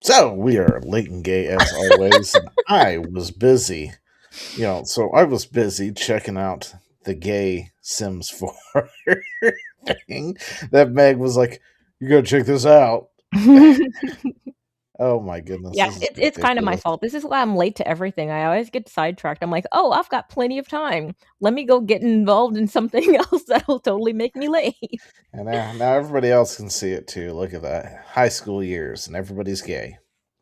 So we are late and gay as always, and I was busy. So I was busy checking out the gay Sims 4 thing that Meg was like, "You gotta check this out." Oh my goodness, Yeah, this is it's kind of my ridiculous. fault. This is why I'm late to everything. I always get sidetracked. I'm like, "Oh, I've got plenty of time. Let me go get involved in something else that'll totally make me late." And now everybody else can see it too. Look at that. High school years, and everybody's gay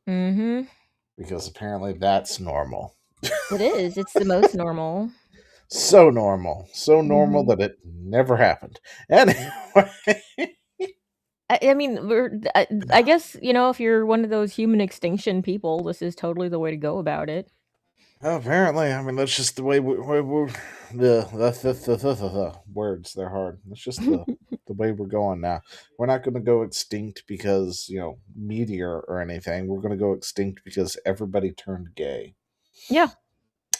Mhm. because apparently that's normal. It is. It's the most normal. So normal. So normal Mhm. that it never happened. Anyway. I mean, I guess, if you're one of those human extinction people, this is totally the way to go about it. Apparently, I mean that's just the way we're the words. They're hard. It's just the way we're going now. We're not going to go extinct because meteor or anything. We're going to go extinct because everybody turned gay, Yeah.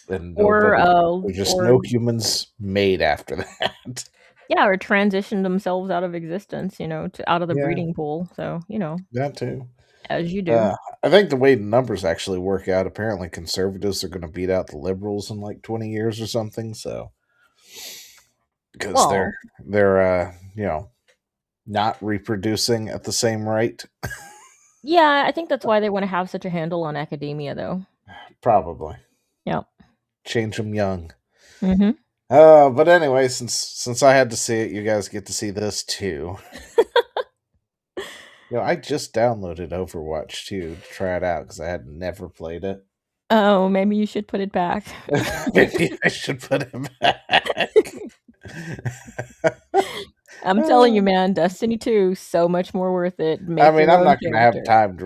and Or, nobody. uh, There's just or no humans made after that. yeah, or transition themselves out of existence, out of the Yeah, breeding pool. So, that too. as you do. Uh, I think the way the numbers actually work out, apparently conservatives are going to beat out the liberals in like 20 years or something. So because they're Well, they're not reproducing at the same rate. yeah, I think that's why they want to have such a handle on academia, though. Probably Yeah. change them young. Mhm. But anyway, since I had to see it, you guys get to see this too. I just downloaded Overwatch 2 to try it out because I had never played it. Oh, maybe you should put it back. Maybe I should put it back. I'm telling you, man, Destiny 2, so much more worth it. I Make mean, your I'm own not gonna have character. time to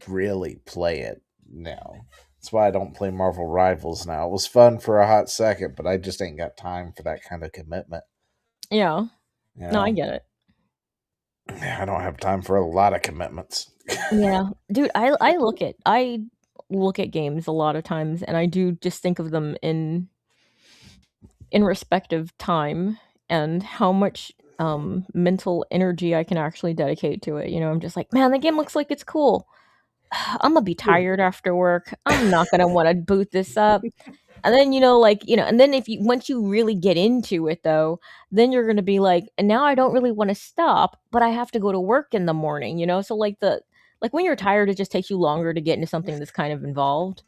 really play it now. That's why I don't play Marvel Rivals now. It was fun for a hot second, but I just ain't got time for that kind of commitment. Yeah. You No, I know, get it. I don't have time for a lot of commitments. Yeah. Dude, I look at games a lot of times and I do just think of them in respective time and how much mental energy I can actually dedicate to it. I'm just like, man, the game looks like it's cool. I'm gonna be tired after work. I'm not gonna want to boot this up. And then, and then if you once you really get into it though, then you're gonna be like, and now I don't really want to stop, but I have to go to work in the morning. So like when you're tired, it just takes you longer to get into something that's kind of involved.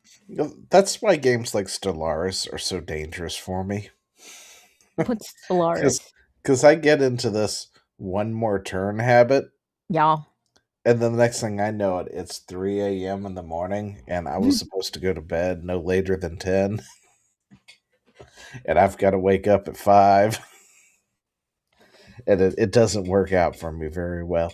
That's why games like Stellaris are so dangerous for me. What's Stellaris? Because I get into this one more turn habit, Yeah. and then the next thing I know, it's 3 a.m. in the morning, and I was supposed to go to bed no later than 10, and I've got to wake up at 5, and it doesn't work out for me very well.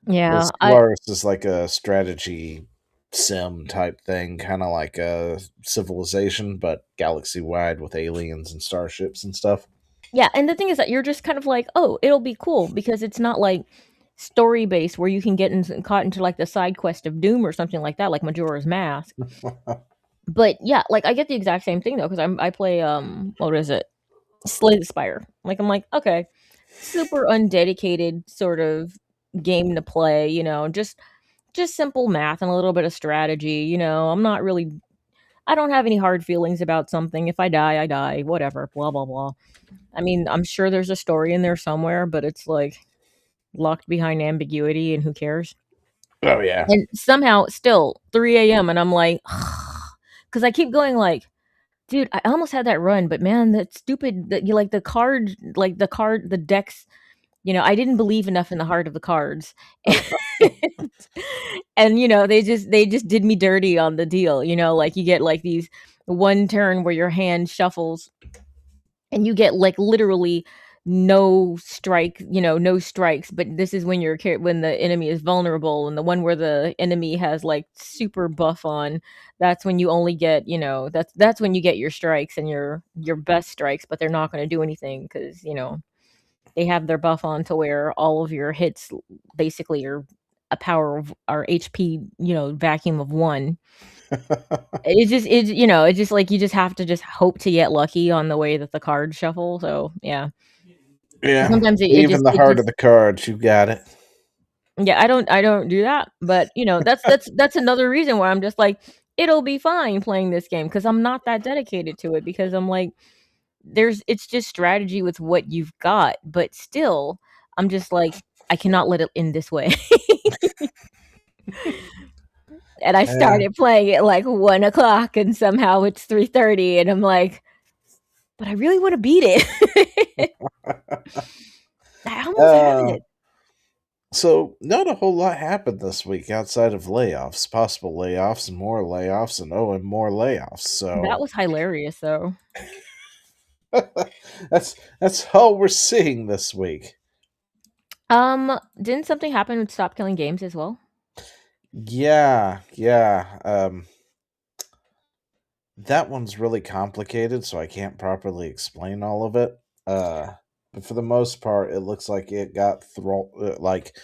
Yeah. Stellaris is like a strategy sim type thing, kind of like a Civilization, but galaxy wide with aliens and starships and stuff. Yeah, and the thing is that you're just kind of like, "Oh, it'll be cool," because it's not like story based where you can get caught into like the side quest of Doom or something like that, like Majora's Mask. But yeah, like I get the exact same thing though, because I play what is it? Slay the Spire. Like I'm like, okay, super undedicated sort of game to play, just simple math and a little bit of strategy. I don't have any hard feelings about something. If I die, I die, whatever, blah blah blah. I mean, I'm sure there's a story in there somewhere, but it's like locked behind ambiguity and who cares? Oh yeah. And somehow still 3 a.m. and I'm like, because I keep going like, dude, I almost had that run, but man, that stupid that you the decks. I didn't believe enough in the heart of the cards, and they just did me dirty on the deal. Like you get like these one turn where your hand shuffles and you get like literally no strikes, but this is when when the enemy is vulnerable, and the one where the enemy has like super buff on, that's when you only get, that's when you get your strikes and your best strikes, but they're not going to do anything because they have their buff on to where all of your hits basically are a power of our HP, vacuum of one. It's just like you just have to just hope to get lucky on the way that the cards shuffle. So yeah, Yeah. sometimes it Even just the it heart of just the cards, you got it. Yeah, I don't do that, but, that's another reason why I'm just like, "It'll be fine playing this game because 'cause I'm not that dedicated to it because I'm like, it's just strategy with what you've got, but still, I'm just like, "I cannot let it end this way." And I Yeah. started playing at, like, 1 o'clock, and somehow it's 3:30, and I'm like, "But I really wanna beat it." I almost have Uh, it. so not a whole lot happened this week outside of layoffs, possible layoffs, and more layoffs. That So was hilarious, though. that's all we're seeing this week. Didn't something happen with Stop Killing Games as well? Yeah, yeah. That one's really complicated, so I can't properly explain all of it. Uh, but for the most part, it looks like it got like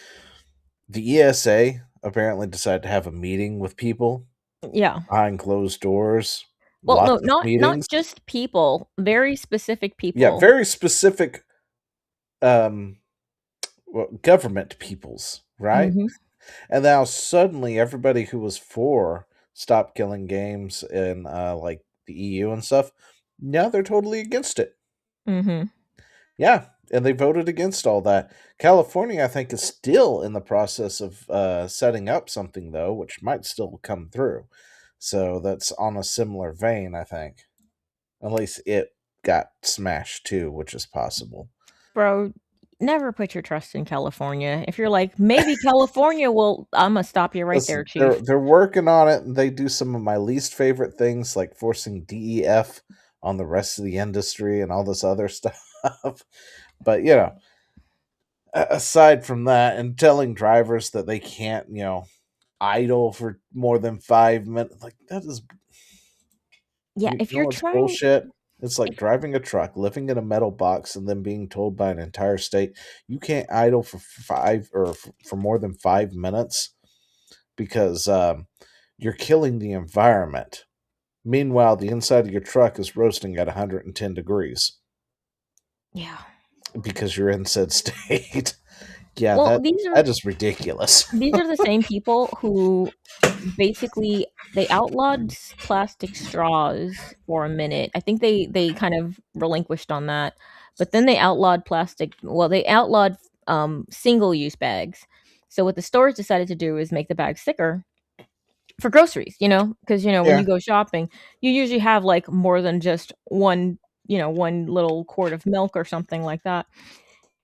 the ESA apparently decided to have a meeting with people Yeah. behind closed doors. Well, no, Lots of not meetings. just people, very specific Yeah, people. very specific um government peoples, right? Mhm, And now suddenly everybody who was for stop killing games in like the EU and stuff, now they're totally against it. mhm. Yeah, and they voted against all that. California, I think, is still in the process of setting up something though, which might still come through. So that's on a similar vein, I think. At least it got smashed too, which is possible. Bro, never put your trust in California. If you're like, "Maybe California will," Imma stop you right there, Listen, they're chief. they're working on it, and they do some of my least favorite things, like forcing DEF on the rest of the industry and all this other stuff. But aside from that, and telling drivers that they can't, idle for more than 5 minutes, like that is, Yeah, if you're what's trying bullshit. It's like if driving a truck, living in a metal box, and then being told by an entire state you can't idle for for more than 5 minutes because you're killing the environment. Meanwhile, the inside of your truck is roasting at 110 degrees Yeah. because you're in said state. Yeah, Well, that is ridiculous. these are the same people who basically they outlawed plastic straws for a minute. I think they kind of relinquished on that, but then they outlawed they outlawed, single-use bags. So what the stores decided to do is make the bags thicker for groceries, because when Yeah. you go shopping, you usually have, like, more than just one little quart of milk or something like that.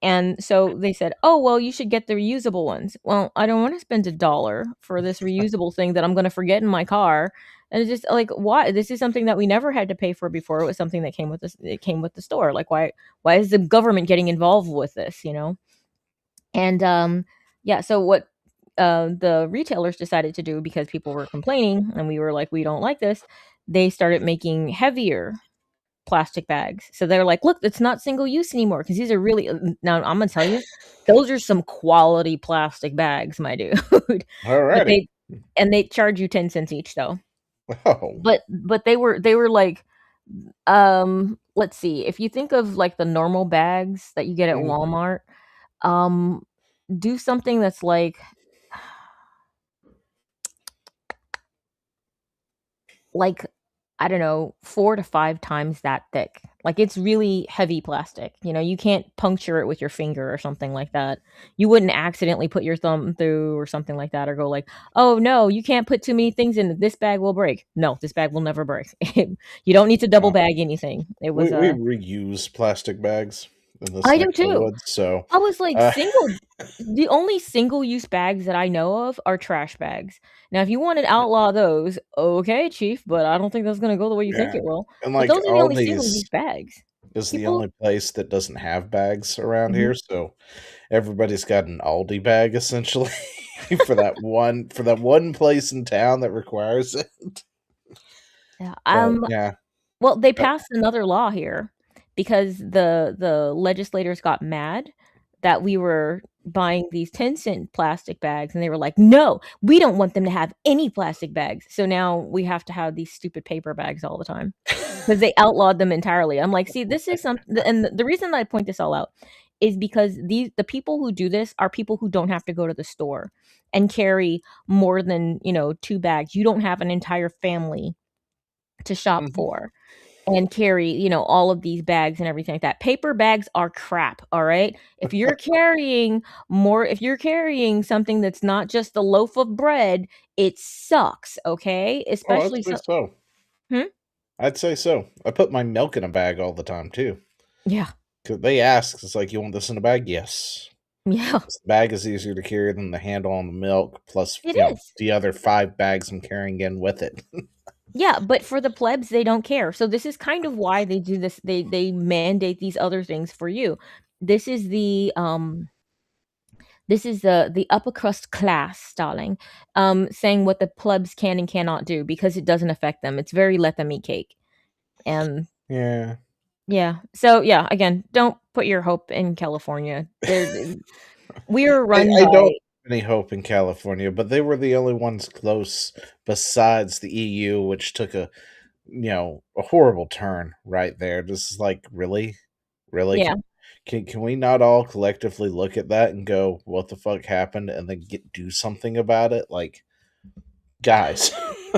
And so they said, "Oh, well, you should get the reusable ones." Well, I don't wanna spend $1 for this reusable thing that I'm gonna forget in my car, and it's just like, why? This is something that we never had to pay for before, it was something that came with the store, like, why is the government getting involved with this, you know? And, yeah, so what, the retailers decided to do because people were complaining and we were like, "We don't like this," they started making heavier plastic bags. So they're like, "Look, it's not single use anymore because these are really" now I'm gonna tell you, those are some quality plastic bags, my dude. But Alrighty. they charge you 10 cents each though. Oh. But they were like, let's see, if you think of, like, the normal bags that you get at Mhm. Walmart, um, do something that's like, I don't know, 4 to 5 times that thick. Like, it's really heavy plastic, you can't puncture it with your finger or something like that. You wouldn't accidentally put your thumb through or something like that or go like, "Oh, no, you can't put too many things in it. This bag will break." No, this bag will never break. You don't need to double Uh, bag anything. It was, we reuse plastic bags in this I do neck of the too. woods, so I was like, uh, the only single-use bags that I know of are trash bags. Now, if you wanna outlaw those, okay, chief, but I don't think that's gonna go the way you think yeah, it will. and But like those are the only Aldi's single-use bags. is the People only place that doesn't have bags around Mhm. here, so everybody's got an Aldi bag essentially for that one place in town that requires it. Yeah, But yeah, well, they uh, passed another law here because the legislators got mad that we were buying these 10-cent plastic bags, and they were like, "No, we don't want them to have any plastic bags." So now we have to have these stupid paper bags all the time. 'Cause they outlawed them entirely. I'm like, "See, this is some" and the reason that I point this all out is because the people who do this are people who don't have to go to the store and carry more than, 2 bags. You don't have an entire family to shop Mhm. for and carry, all of these bags and everything like that. Paper bags are crap, all right? If you're carrying something that's not just a loaf of bread, it sucks, okay? Oh, I'd Especially say so. Hmm? I'd say so. I put my milk in a bag all the time too. Yeah. 'Cause they ask, it's like, you want this in a bag? Yes. Yeah. This bag is easier to carry than the handle on the milk, plus, It is. the other 5 bags I'm carrying in with it. Yeah, but for the plebs, they don't care. So this is kind of why they do this. They mandate these other things for you. This is the upper crust class, darling, saying what the plebs can and cannot do because it doesn't affect them. It's very let them eat cake. And Yeah. yeah. So yeah, again, don't put your hope in California. We are run I don't by have any hope in California, but they were the only ones close besides the EU, which took a horrible turn right there. This is like, really? Really? yeah. Can we not all collectively look at that and go, what the fuck happened, and then do something about it? Like, guys.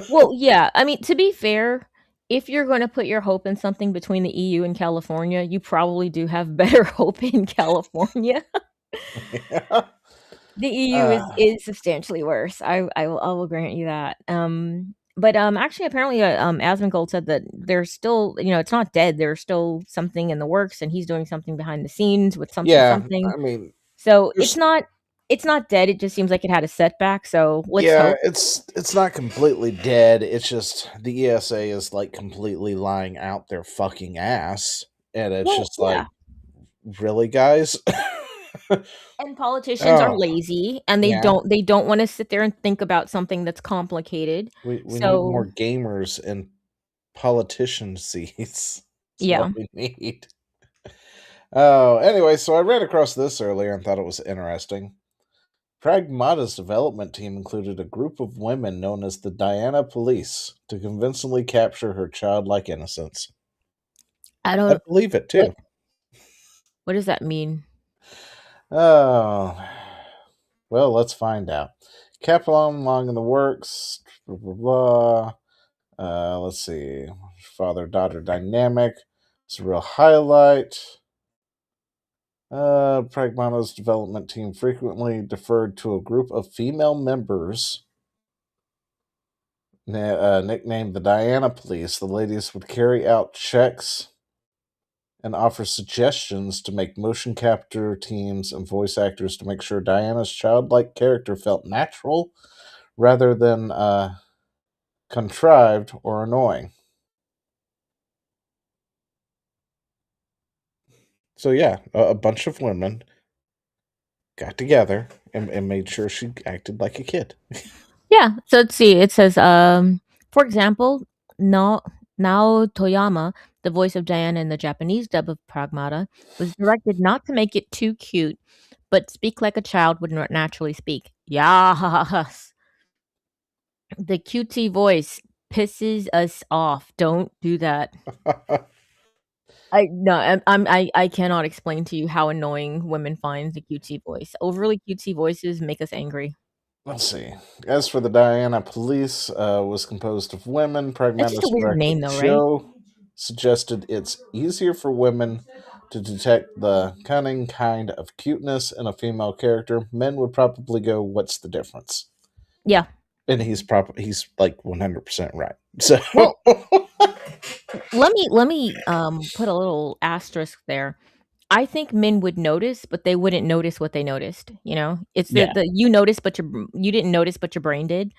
Well, yeah. I mean, to be fair, if you're going to put your hope in something between the EU and California, you probably do have better hope in California. Yeah. The EU Uh, is substantially worse. I will grant you that. But actually, apparently, Asmongold said that there's still, it's not dead. There's still something in the works, and he's doing something behind the scenes with something yeah, something. I mean, So there's it's not dead. It just seems like it had a setback. So let's yeah, hope. it's not completely dead. It's just the ESA is like completely lying out their fucking ass, and it's Well, just yeah. like, really, guys? And politicians are Oh, lazy, and they yeah. don't want to sit there and think about something that's complicated. We need So more gamers in politician seats. That's what yeah. we need. Oh, anyway, so I ran across this earlier and thought it was interesting. Pragmata's development team included a group of women known as the Diana Police to convincingly capture her childlike innocence. I I don't believe it what too. what does that mean? Oh, well, let's find out. Capelon long in the works. Blah blah blah. Let's see. Father daughter dynamic. It's a real highlight. Pragmata's development team frequently deferred to a group of female members nicknamed the Diana Police. The ladies would carry out checks and offer suggestions to make motion capture teams and voice actors to make sure Diana's childlike character felt natural rather than contrived or annoying. So, yeah, a bunch of women got together and made sure she acted like a kid. Yeah, so let's see. It says, for example, Nao Toyama, the voice of Diana in the Japanese dub of Pragmata, was directed not to make it too cute, but speak like a child would naturally speak. Yas. The cutesy voice pisses us off. Don't do that. I no, I cannot explain to you how annoying women find the cutesy voice. Overly cutesy voices make us angry. Let's see. As for the Diana Police, was composed of women. That's just a Pragmata's weird director name, though, right? Joe suggested it's easier for women to detect the cunning kind of cuteness in a female character. Men would probably go, "What's the difference?" Yeah. And he's like 100% right. So Well, let me put a little asterisk there. I think men would notice, but they wouldn't notice what they noticed, you know? It's yeah, the you noticed, but you didn't notice, but your brain did.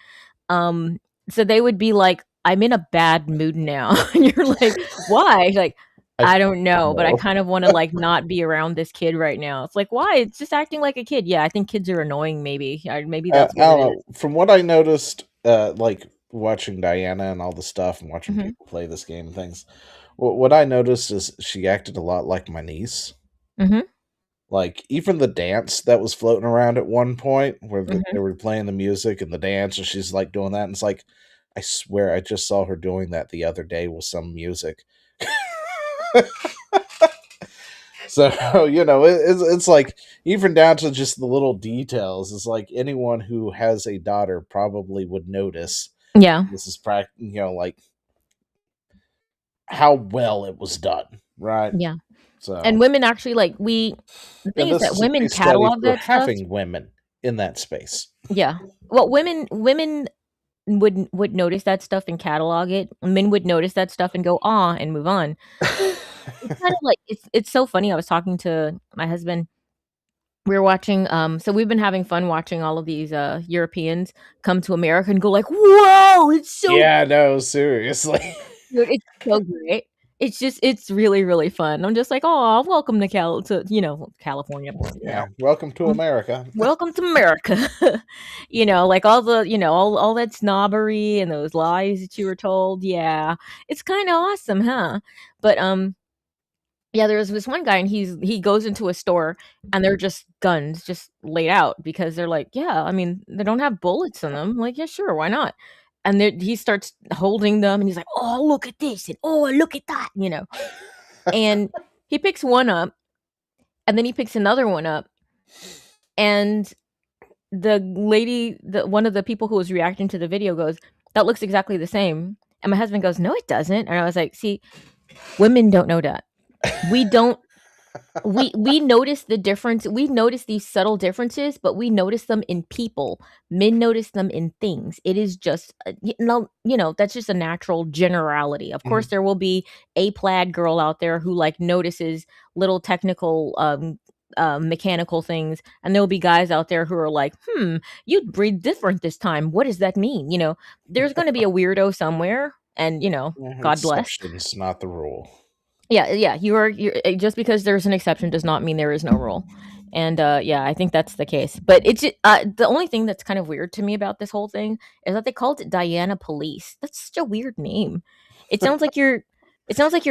Um, so they would be like, "I'm in a bad mood now." And you're like, "Why?" Like, I "I don't know, but I know. kind of wanna, like, not be around this kid right now." It's like, "Why? It's just acting like a kid." Yeah, I think kids are annoying maybe. Maybe I that's what don't it is. know. From what I noticed, like watching Diana and all the stuff and watching Mhm. people play this game and things, what I noticed is she acted a lot like my niece. Mhm. Like, even the dance that was floating around at one point where they Mhm. were playing the music and the dance, and she's, like, doing that, and it's like, I swear I just saw her doing that the other day with some music. So it's like even down to just the little details. It's like anyone who has a daughter probably would notice. Yeah, This is like how well it was done, right? yeah. And So women actually like we. The yeah, thing is this that is a women case study catalog for that stuff. having women in that space. Yeah. Well, women would notice that stuff and catalog it. Men would notice that stuff and go ah and move on. It's kind of like it's so funny. I was talking to my husband. We were watching so we've been having fun watching all of these Europeans come to America and go like, "Whoa, it's so Yeah, no, seriously. good. It's so great." It's just it's really really fun. I'm just like, "Oh, welcome to California." Yeah, welcome to America. Welcome to America. Like all the, all that snobbery and those lies that you were told. Yeah. It's kind of awesome, huh? But yeah, there was this one guy and he goes into a store and they're just guns just laid out because they're like, yeah, I mean, they don't have bullets in them. Like, yeah, sure, why not? And he starts holding them and he's like, "Oh, look at this and oh, look at that." And he picks one up and then he picks another one up and the lady, one of the people who was reacting to the video goes, "That looks exactly the same." And my husband goes, "No, it doesn't." And I was like, "See, women don't know that. We don't we notice the difference. We notice these subtle differences, but we notice them in people. Men notice them in things. It is just that's just a natural generality. Of course, Mhm. there will be a plaid girl out there who like notices little technical mechanical things, and there'll be guys out there who are like, "You breathe different this time. What does that mean?" There's going to be a weirdo somewhere, and Yeah, God bless. exceptions, not the rule. Yeah, yeah, you're just because there's an exception does not mean there is no rule. And yeah, I think that's the case. But the only thing that's kind of weird to me about this whole thing is that they called it Diana Police. That's such a weird name. It sounds like you're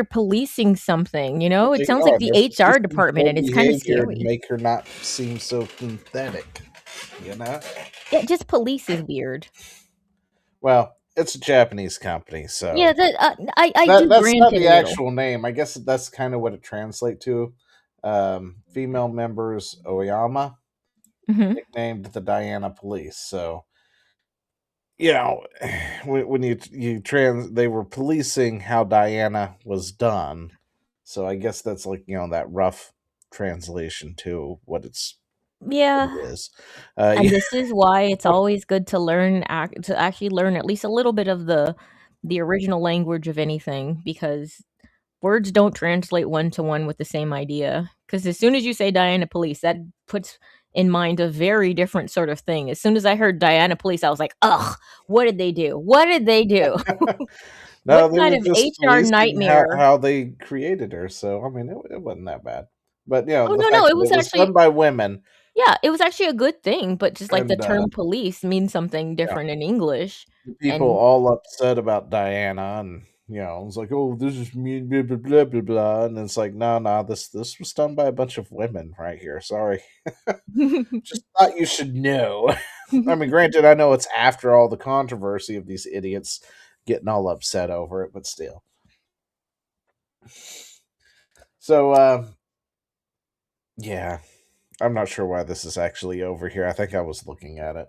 policing something, It They sounds like are. the They're HR policing department her and it's kind of behavior to scary. make her not seem so pathetic. You know. Yeah, just police is weird. Well, it's a Japanese company, so Yeah, I that do that's grant not it the a little. actual name. I guess that's kind of what it translates to. Female members Oyama, Mhm. nicknamed the Diana Police. So you know, when they were policing how Diana was done. So I guess that's like that rough translation to what Yeah. it is. And Yeah, this is why it's always good to to actually learn at least a little bit of the original language of anything because words don't translate one to one with the same idea. Because as soon as you say Diana Police, that puts in mind a very different sort of thing. As soon as I heard Diana Police, I was like, ugh, what did they do? What did they do? What no, they kind were of just HR policing how nightmare? how they created her. So I mean, it wasn't that bad. But Oh, the no, fact no, it that was it was done actually, by women yeah, it was actually a good thing, but just like the and term police means something yeah, different in English. people And all upset about Diana, and it's like, oh, this is me, blah blah blah blah blah, and it's like, no, no, this was done by a bunch of women right here. Sorry, just thought you should know. I mean, granted, I know it's after all the controversy of these idiots getting all upset over it, but still. So, yeah, I'm not sure why this is actually over here. I think I was looking at it,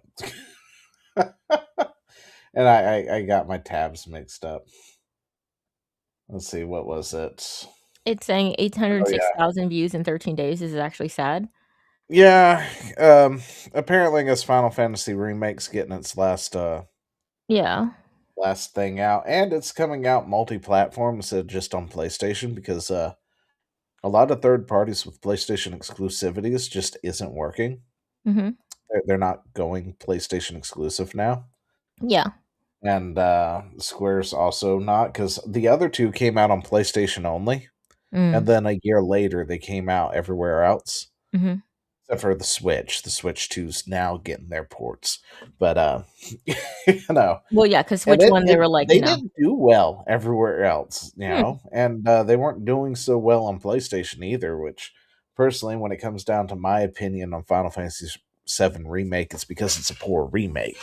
and I got my tabs mixed up. Let's see, what was it? It's saying Oh yeah, 806,000 views in 13 days is actually sad. yeah. Apparently, I guess Final Fantasy Remake's getting its Yeah. last thing out, and it's coming out multi-platform instead of just on PlayStation because a lot of third parties with PlayStation exclusivities just isn't working. Mhm. They're not going PlayStation exclusive now, Yeah. and Square's also not because the other two came out on PlayStation only, and Mm. then a year later they came out everywhere else. Mhm. Except for the Switch. The Switch 2's now getting their ports. But you know, Well, yeah, 'cause and which one they it were like, they didn't do well everywhere else, "Hmm." and they weren't doing so well on PlayStation either, which personally, when it comes down to my opinion on Final Fantasy VII Remake, it's because it's a poor remake.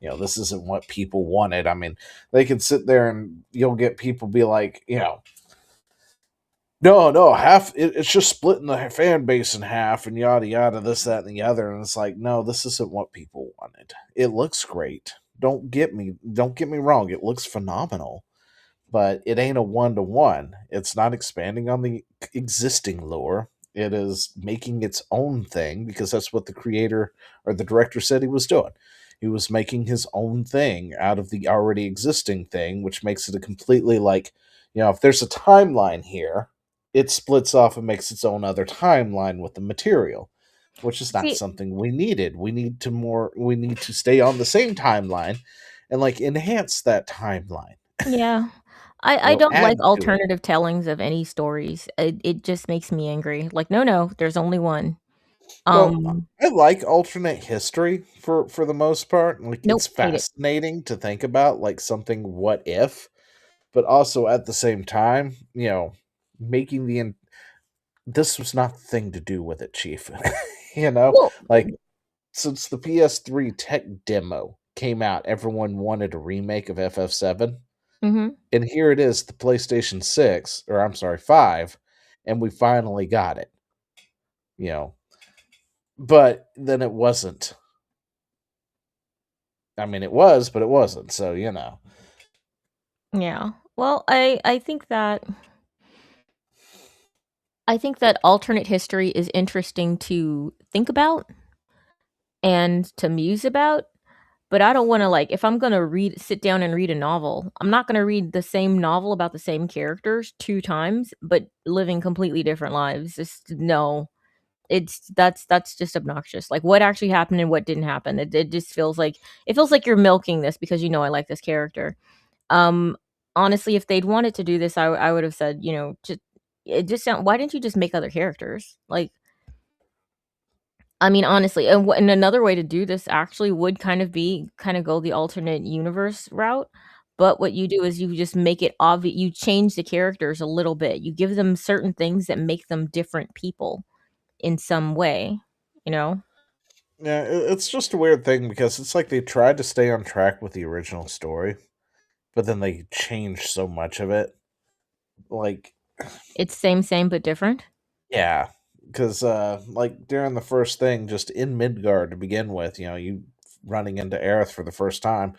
This isn't what people wanted. I mean, they could sit there and you'll get people be like, No, it's just splitting the fan base in half and yada yada, this, that, and the other. And it's like, no, this isn't what people wanted. It looks great. Don't get me wrong, it looks phenomenal, but it ain't a 1-to-1. It's not expanding on the existing lore. It is making its own thing because that's what the creator or the director said he was doing. He was making his own thing out of the already existing thing, which makes it a completely like, if there's a timeline here, it splits off and makes its own other timeline with the material, which is not See, something we needed. We need to stay on the same timeline and like enhance that timeline. yeah. I don't like Add to it. alternative tellings of any stories. It just makes me angry. Like, no, no, there's only one. Well, Um, I like alternate history for the most part. Like nope, it's hate it. fascinating to think about, like something what if, but also at the same time, making this was not the thing to do with it, Chief. you know, Well, like since the PS3 tech demo came out, everyone wanted a remake of FF7, mhm. and here it is, the PlayStation 6, or I'm sorry, 5, and we finally got it. You know, but then it wasn't. I mean, it was, but it wasn't. So Yeah. Well, I think that alternate history is interesting to think about and to muse about, but I don't want to like if I'm going to read sit down and read a novel, I'm not going to read the same novel about the same characters two times but living completely different lives. Just no. That's just obnoxious. Like what actually happened and what didn't happen. It just feels like you're milking this because I like this character. Um, Honestly, if they'd wanted to do this, I would have said, just it just sound why didn't you just make other characters? Like, I mean, honestly, and another way to do this actually would kind of go the alternate universe route. But what you do is you just make it obvious. You change the characters a little bit. You give them certain things that make them different people in some way. You know? yeah, it's just a weird thing because it's like they tried to stay on track with the original story, but then they changed so much of it. Like, It's same, but different. yeah, because like during the first thing, just in Midgard to begin with, you running into Aerith for the first time,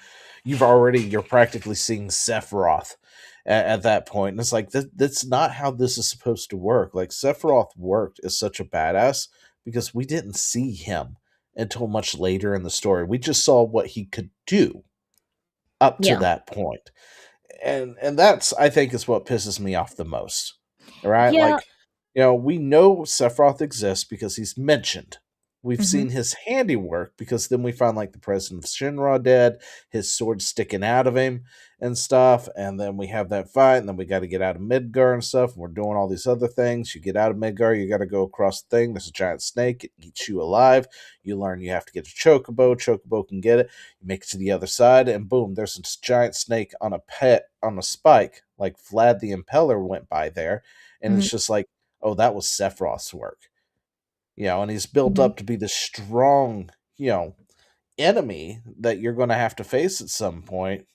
you're practically seeing Sephiroth at that point, and it's like that's not how this is supposed to work. Like Sephiroth worked as such a badass because we didn't see him until much later in the story. We just saw what he could do up to Yeah. that point, and that's I think is what pisses me off the most. All right, Yeah. like we know Sephiroth exists because he's mentioned. We've Mhm. seen his handiwork because then we find like the president of Shinra dead, his sword sticking out of him and stuff, and then we have that fight, and then we got to get out of Midgar and stuff. And we're doing all these other things. You get out of Midgar, you got to go across the thing. There's a giant snake; it eats you alive. You learn you have to get a chocobo. Chocobo can get it. You make it to the other side, and boom, there's this giant snake on a spike, like Vlad the Impaler went by there, and Mhm. it's just like, oh, that was Sephiroth's work, and he's built Mhm. up to be this strong, enemy that you're going to have to face at some point,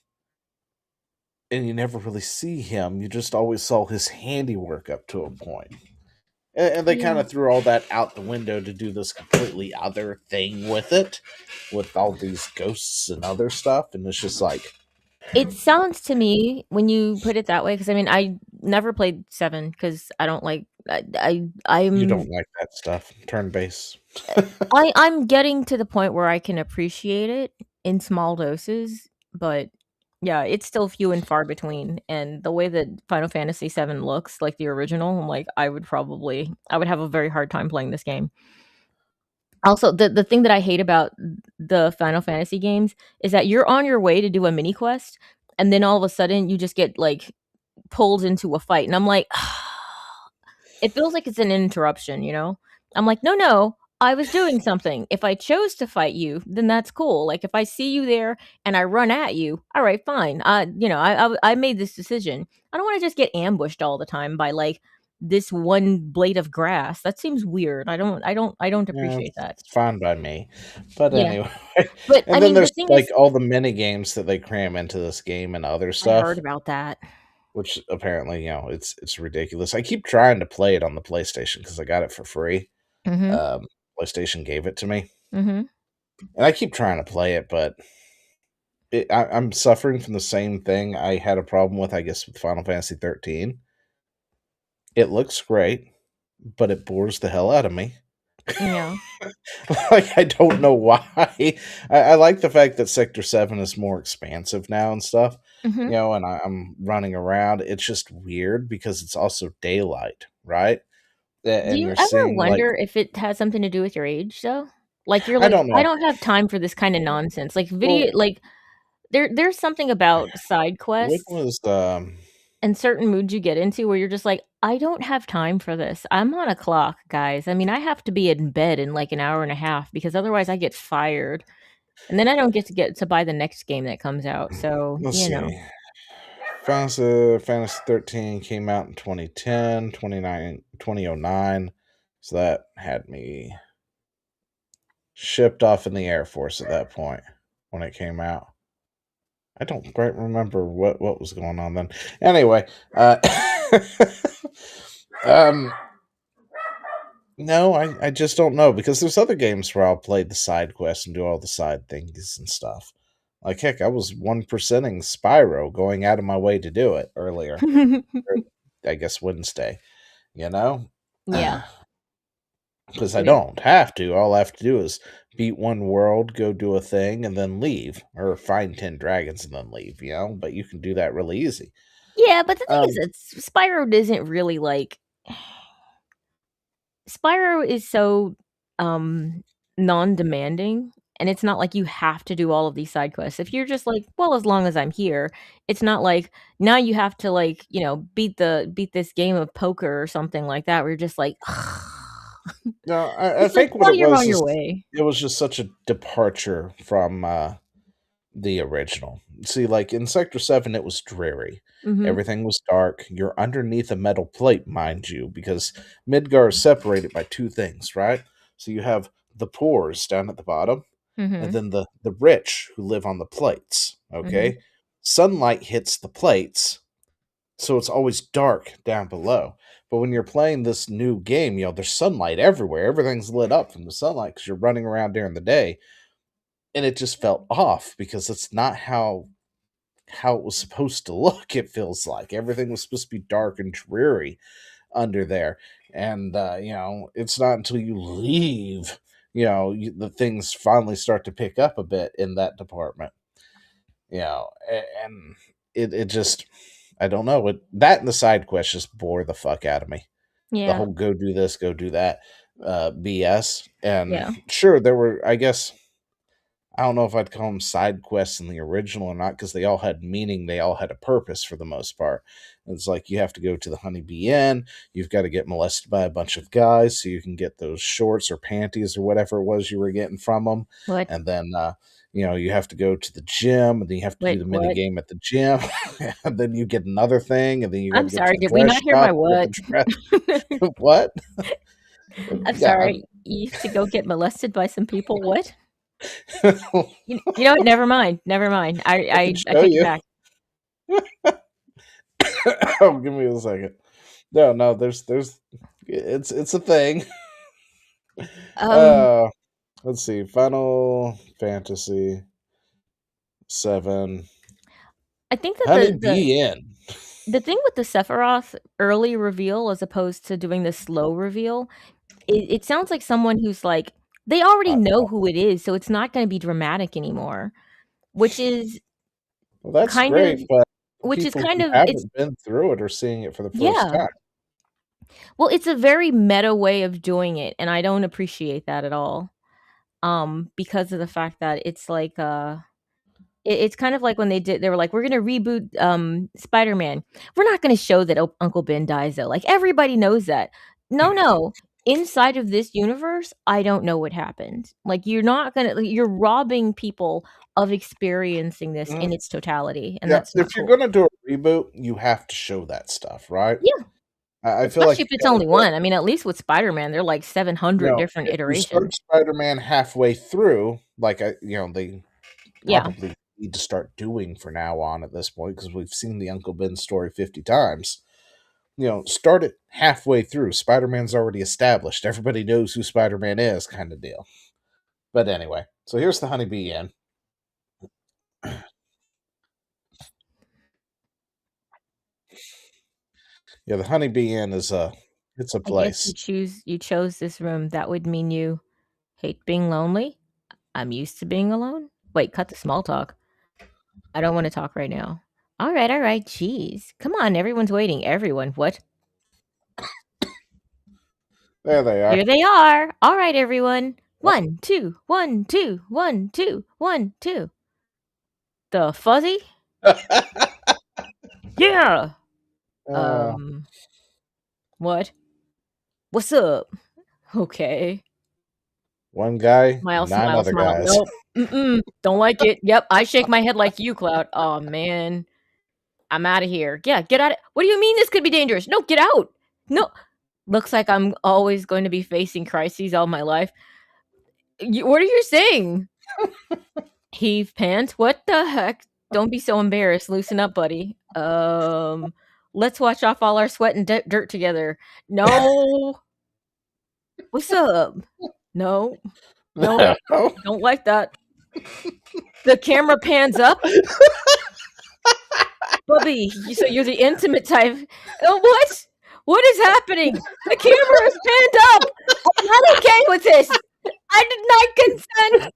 and you never really see him. You just always saw his handiwork up to a point. And they kind Yeah. of threw all that out the window to do this completely other thing with it, with all these ghosts and other stuff. And it's just like, It sounds to me when you put it that way, because I mean, I never played 7 because I don't like you don't like that stuff. Turn base. I'm getting to the point where I can appreciate it in small doses, but yeah, it's still few and far between, and the way that Final Fantasy 7 looks, like the original, I'm like, I would have a very hard time playing this game. Also, the thing that I hate about the Final Fantasy games is that you're on your way to do a mini quest, and then all of a sudden you just get, like, pulled into a fight, and I'm like, it feels like it's an interruption, you know? I'm like, "No, no, I was doing something. If I chose to fight you, then that's cool. Like, if I see you there and I run at you, all right, fine. I made this decision. I don't wanna just get ambushed all the time by, like, this one blade of grass. That seems weird. I don't Yeah, appreciate that. it's fine by me. But Yeah, anyway, but, I and then mean, the there's thing like is all the mini games that they cram into this game and other I heard stuff. about that. which apparently, it's ridiculous. I keep trying to play it on the PlayStation because I got it for free. Mm-hmm. PlayStation gave it to me, Mm-hmm. and I keep trying to play it, but I'm suffering from the same thing I had a problem with, I guess, with Final Fantasy 13. It looks great, but it bores the hell out of me. Yeah. Like, I don't know why. I like the fact that Sector 7 is more expansive now and stuff, Mm-hmm. and I'm running around. It's just weird because it's also daylight, right? Do And you you're ever seeing, like, wonder if it has something to do with your age, though? Like, you're I like, don't "I know. don't have time for this kinda nonsense." Like, Well, there's something about side when quests was and certain moods you get into where you're just like, "I don't have time for this. I'm on a clock, guys. I mean, I have to be in bed in, like, an hour and a half because otherwise I get fired, and then I don't get to buy the next game that comes out." So, let's you know. see. Fantasy 13 came out in 2010, 2009. So that had me shipped off in the Air Force at that point when it came out. I don't quite remember what was going on then. Anyway, um, no, I just don't know because there's other games where I'll play the side quests and do all the side things and stuff. Like, heck, I was 1%ing Spyro, going out of my way to do it earlier. Or, I guess Wednesday, you know? Yeah. Because I It is. don't have to. All I have to do is beat one world, go do a thing, and then leave. Or find 10 dragons and then leave. But you can do that really easy. Yeah, but the thing is Um, that Spyro isn't really, like Spyro is so, um, non-demanding, and it's not like you have to do all of these side quests. If you're just like, "Well, as long as I'm here," it's not like, now you have to, like, beat this game of poker or something like that where you're just like, no, I it's like, think what "Well, it you're was on your is way." it was just such a departure from the original. See, like in Sector 7, it was dreary. Mhm, Everything was dark. You're underneath a metal plate, mind you, because Midgar is separated by two things, right? So you have the poors down at the bottom, and mhm, then the rich who live on the plates. mhm, Okay? Sunlight hits the plates, so it's always dark down below. But when you're playing this new game, there's sunlight everywhere. Everything's lit up from the sunlight because you're running around during the day. And it just felt off because it's not how it was supposed to look. It feels like everything was supposed to be dark and dreary under there, and it's not until you leave, the things finally start to pick up a bit in that department. And it just, I don't know, that and the side quests just bore the fuck out of me. The yeah, whole go do this, go do that, BS. And yeah, sure, there were, I guess, I don't know if I'd call them side quests in the original or not because they all had meaning. They all had a purpose for the most part. It's like you have to go to the Honeybee Inn. You've got to get molested by a bunch of guys so you can get those shorts or panties or whatever it was you were getting from them. what? And then, you have to go to the gym and then you have to do Wait, the mini what? game at the gym. And then you get another thing. And then you got I'm to go to sorry, the did we dress not hear shop my to get what? the dress. What? I'm Yeah. sorry, you used to go get molested by some people, what? You know what? Never mind, never mind. I can I show take it you. back. Oh, give me a second. No, there's it's a thing. Um, Uh let's see. Final Fantasy 7. I think that Honey Bee Inn. the thing with the Sephiroth early reveal as opposed to doing the slow reveal, it sounds like someone who's like they already Hot know dog. who it is, so it's not gonna be dramatic anymore, which is Well, that's kind of great, but which is people kind who of it's haven't been through it are seeing it for the first yeah. time. Well, it's a very meta way of doing it, and I don't appreciate that at all, because of the fact that it's like, it's kind of like when they were like, "We're gonna reboot, Spider-Man. We're not gonna show that Uncle Ben dies, though, like, everybody knows that." No, no. Inside of this universe, I don't know what happened. Like, you're not gonna like, you're robbing people of experiencing this in Mm, its totality, and yeah, that's not if you're cool. gonna do a reboot, you have to show that stuff, right? Yeah, I feel like especially you if it's gotta only do it. one. I mean, at least with Spider-Man, they're like 700 different If you start iterations. Spider-Man halfway through, like they Yeah. probably need to start doing from now on at this point, because we've seen the Uncle Ben story 50 times. Start it halfway through. Spider-Man's already established. Everybody knows who Spider-Man is, kind of deal. But anyway, so here's the Honeybee Inn. Yeah, the Honeybee Inn is it's a I guess place. you chose this room. That would mean you hate being lonely. I'm used to being alone. Wait, cut the small talk. I don't want to talk right now. All right. Jeez. Come on, everyone's waiting. Everyone, what? There they are. Here they are. All right, everyone. 1, 2, 1, 2, 1, 2, 1, 2. The fuzzy? Yeah. What? What's up? Okay. One guy, Smile, 9 smile, other smile. guys. Nope. Don't like it. Yep, I shake my head like you, Cloud. Oh man. I'm out of here. Yeah, get out. What do you mean this could be dangerous? No, get out. No. Looks like I'm always going to be facing crises all my life. What are you saying? Heave pants? What the heck? Don't be so embarrassed. Loosen up, buddy. Let's wash off all our sweat and dirt together. No. What's up? No. No. Don't like that. The camera pans up. Bubby, so you're the intimate type. What? What is happening? The camera is panned up. I'm not okay with this. I did not consent.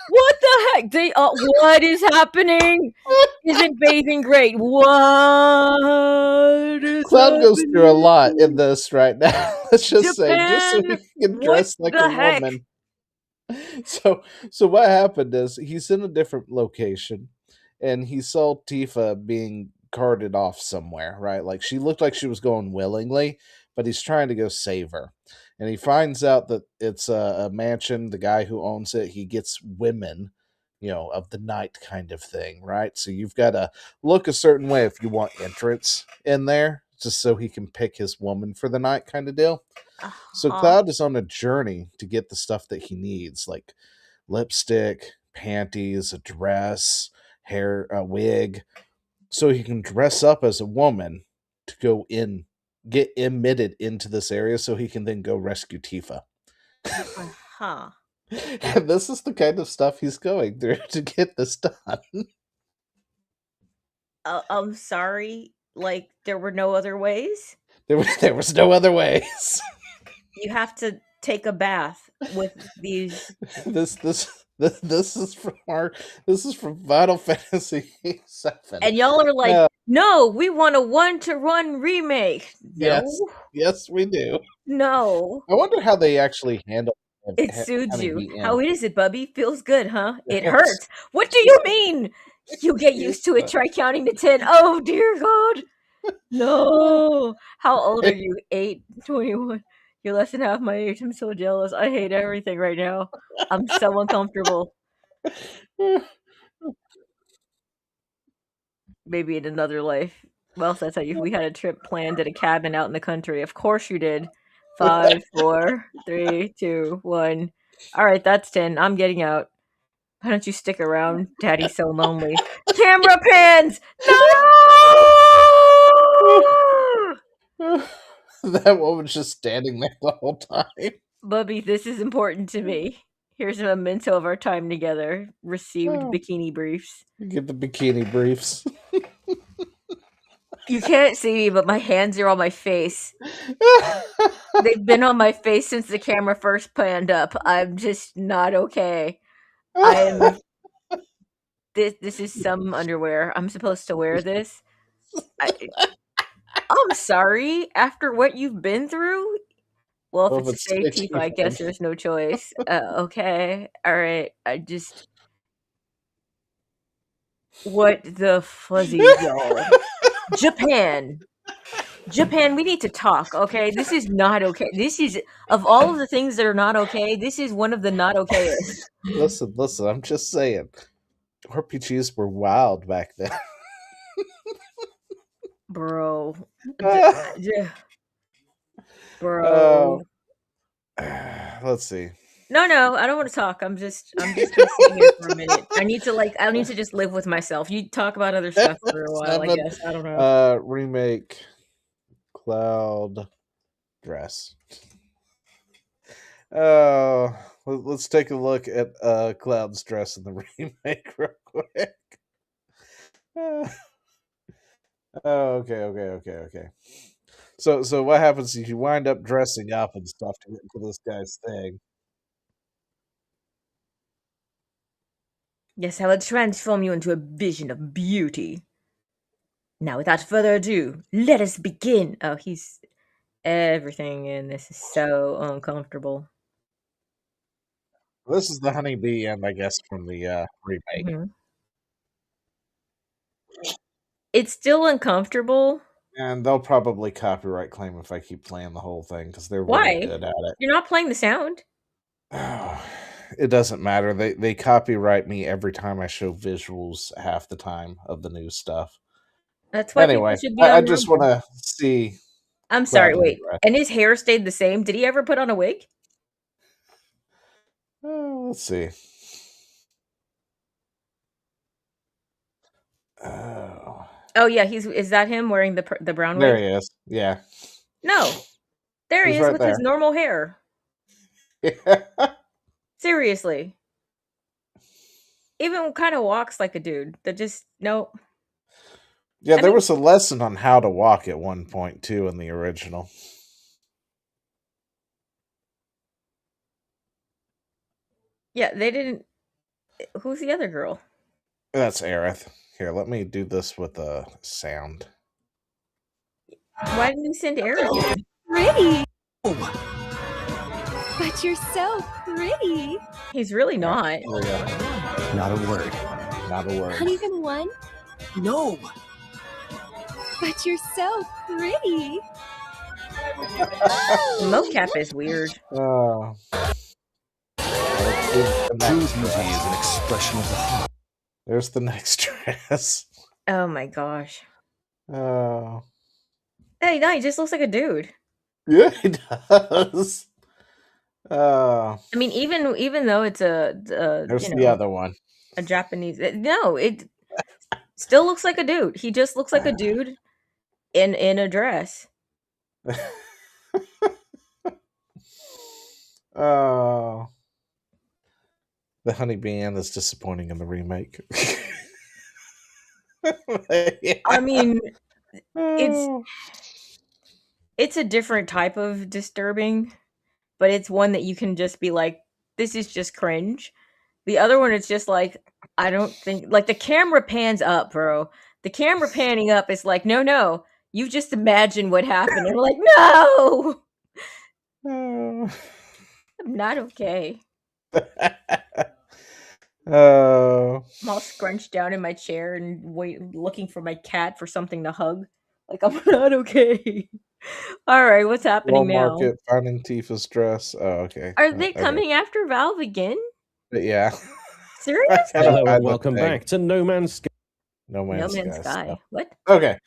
What the heck? What is happening? Isn't bathing great? What is Cloud goes happening? through a lot in this right now. Let's just say, just so Japan? he can dress like the a heck? woman. So what happened is he's in a different location, and he saw Tifa being carted off somewhere, right? Like she looked like she was going willingly, but he's trying to go save her. And he finds out that it's a mansion. The guy who owns it, he gets women, of the night kind of thing, right? So you've got to look a certain way if you want entrance in there, just so he can pick his woman for the night kind of deal. So Cloud is on a journey to get the stuff that he needs, like lipstick, panties, a dress, hair, a wig, so he can dress up as a woman to go in, get admitted into this area, so he can then go rescue Tifa. And this is the kind of stuff he's going through to get this done. I'm sorry. Like there were no other ways. There was no other ways. You have to take a bath with these. This is from Final Fantasy VII. And y'all are like, no, we want a 1-to-1 remake. No. Yes, we do. No. I wonder how they actually handle it. Soothes you. Honeybee Inn. How is it, Bubby? Feels good, huh? It hurts. What do you mean? You get used to it. Try counting to 10. Oh, dear God. No. How old are you? 8, 21. You're less than half my age. I'm so jealous. I hate everything right now. I'm so uncomfortable. Maybe in another life. Well, that's how we had a trip planned at a cabin out in the country. Of course you did. 5, 4, 3, 2, 1. All right, that's 10. I'm getting out. Why don't you stick around? Daddy's so lonely. Camera pans! No! That woman's just standing there the whole time. Bubby, this is important to me. Here's a memento of our time together. Received bikini briefs. You get the bikini briefs. You can't see me, but my hands are on my face. They've been on my face since the camera first panned up. I'm just not okay. This is some underwear. I'm supposed to wear this. I'm sorry. After what you've been through? Well, if it's a safe Tifa, I guess there's no choice. Okay. All right. What the fuzzy y'all? Japan, we need to talk, okay? This is not okay. This is, of all of the things that are not okay, this is one of the not okayest. Listen, I'm just saying. RPGs were wild back then. Bro. Bro. Let's see. No, I don't want to talk. I'm just gonna sit here for a minute. I need to just live with myself. You talk about other stuff for a while, I 7 guess. I don't know. remake Cloud dress. Let's take a look at Cloud's dress in the remake real quick. Okay. So what happens is you wind up dressing up and stuff to get into this guy's thing. Yes, I will transform you into a vision of beauty. Now, without further ado, let us begin. Oh, everything in this is so uncomfortable. This is the honeybee end, I guess, from the remake. Mhm. It's still uncomfortable. And they'll probably copyright claim if I keep playing the whole thing because they're really Why? good at it. You're not playing the sound. It doesn't matter. They copyright me every time I show visuals half the time of the new stuff. That's why people Anyway, should be I on just want Rumble. to see I'm sorry, Cloud in the wait. dress. And his hair stayed the same. Did he ever put on a wig? Let's see. Oh, Oh yeah, is that him wearing the brown there wig? he is. Yeah, No. There he he's is right with his there. normal hair. Seriously. Even kind of walks like a dude. That just no. Yeah, I there mean, was a lesson on how to walk at one point too in the original. yeah, they didn't. Who's the other girl? That's Aerith. Here, let me do this with a sound. Why didn't you send Aerith in? Pretty. But you're so pretty. He's really not. Here we go. Not a word. Not a word. Not even one. No. But you're so pretty. Mocap is weird. Oh. True beauty is an expression of the heart. There's the next dress. Oh my gosh. Oh. Hey, no, he just looks like a dude. Yeah, he does. Oh. I mean, even though it's There's the other one. a Japanese, no, it still looks like a dude. He just looks like a dude in a dress. Oh. The honeybee end is disappointing in the remake. Yeah. I mean, Oh. it's a different type of disturbing, but it's one that you can just be like, this is just cringe. The other one, it's just like, I don't think, like, the camera pans up, bro. The camera panning up is like, no, you just imagine what happened. And we're like, no, Oh. I'm not okay. Oh. I'm all scrunched down in my chair and looking for my cat for something to hug. Like, I'm not okay. All right, what's happening now? Market finding Tifa's dress. Oh, okay. Are they Okay. coming after Valve again? But yeah. Seriously? Hello I and welcome think. back to No Man's Sky. No Man's No Man's Sky. Sky. What? Okay.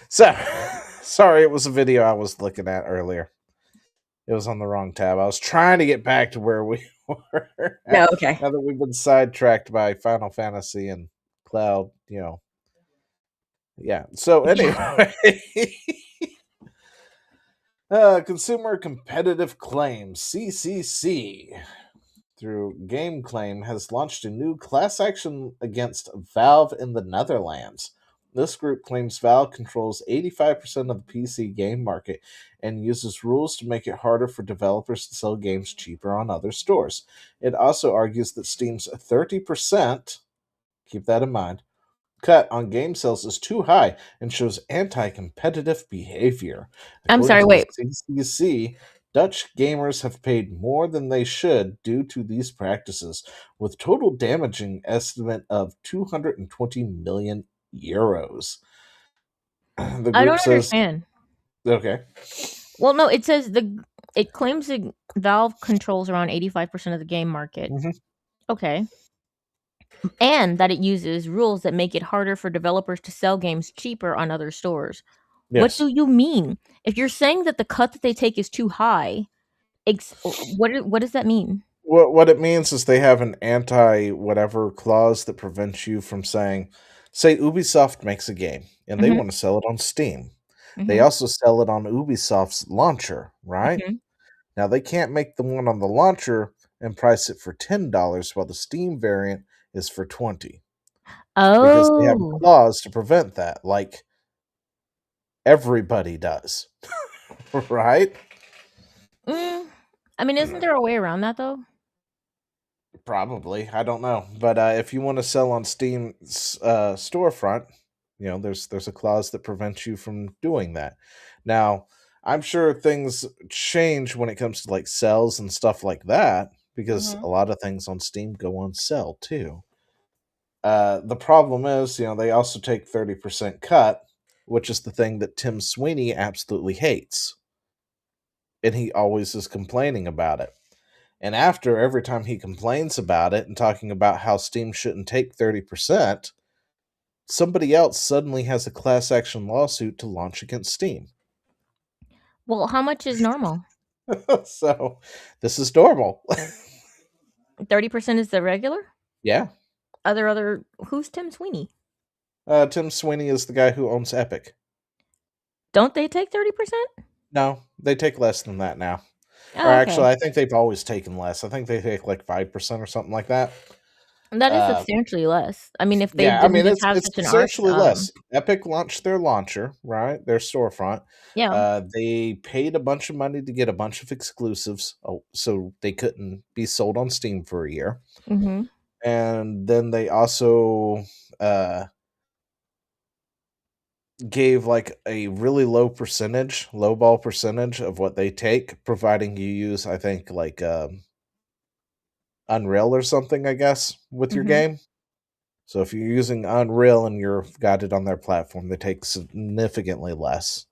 So, sorry, it was a video I was looking at earlier. It was on the wrong tab. I was trying to get back to where we were. No, okay. Now that we've been sidetracked by Final Fantasy and Cloud, you know. Yeah. So anyway, Consumer Competitive Claims, CCC, through Game Claim, has launched a new class action against Valve in the Netherlands. This group claims Valve controls 85% of the PC game market and uses rules to make it harder for developers to sell games cheaper on other stores. It also argues that Steam's 30%, keep that in mind, cut on game sales is too high and shows anti-competitive behavior. I'm According sorry, to wait. the CCC, Dutch gamers have paid more than they should due to these practices, with total damaging estimate of 220 million euros. The I group don't says, understand. okay. Well, no, it says it claims that Valve controls around 85% of the game market. Mhm. Okay. And that it uses rules that make it harder for developers to sell games cheaper on other stores. Yes. What do you mean? If you're saying that the cut that they take is too high, what does that mean? What it means is they have an anti whatever clause that prevents you from saying, say Ubisoft makes a game and they Mhm, want to sell it on Steam. They mhm, also sell it on Ubisoft's launcher, right? mhm. Now they can't make the one on the launcher and price it for $10 while the Steam variant is for 20 because they have a Oh. clause to prevent that, like everybody does, right? Mm, I mean, isn't there a way around that though? Probably, I don't know, but if you want to sell on Steam's storefront, there's a clause that prevents you from doing that. Now, I'm sure things change when it comes to like sales and stuff like that because a Mhm. lot of things on Steam go on sale too. The problem is, they also take 30% cut, which is the thing that Tim Sweeney absolutely hates, and he always is complaining about it. And after every time he complains about it and talking about how Steam shouldn't take 30%, somebody else suddenly has a class action lawsuit to launch against Steam. Well, how much is normal? So this is normal. 30% is the regular? Yeah. Who's Tim Sweeney? Tim Sweeney is the guy who owns Epic. Don't they take 30%? No, they take less than that now. Or Oh, okay. actually, I think they've always taken less. I think they take like 5% or something like that. That is Uh, substantially less. I mean, if they yeah, I didn't mean just it's have it's such an arch, substantially less. Epic launched their launcher, right? Their storefront. yeah. They paid a bunch of money to get a bunch of exclusives, so they couldn't be sold on Steam for a year. Mhm. And then they also uh, gave like a really low ball percentage of what they take, providing you use, I think, like Unreal or something, I guess, with your Mhm. game. So if you're using Unreal and you've got it on their platform, they take significantly less.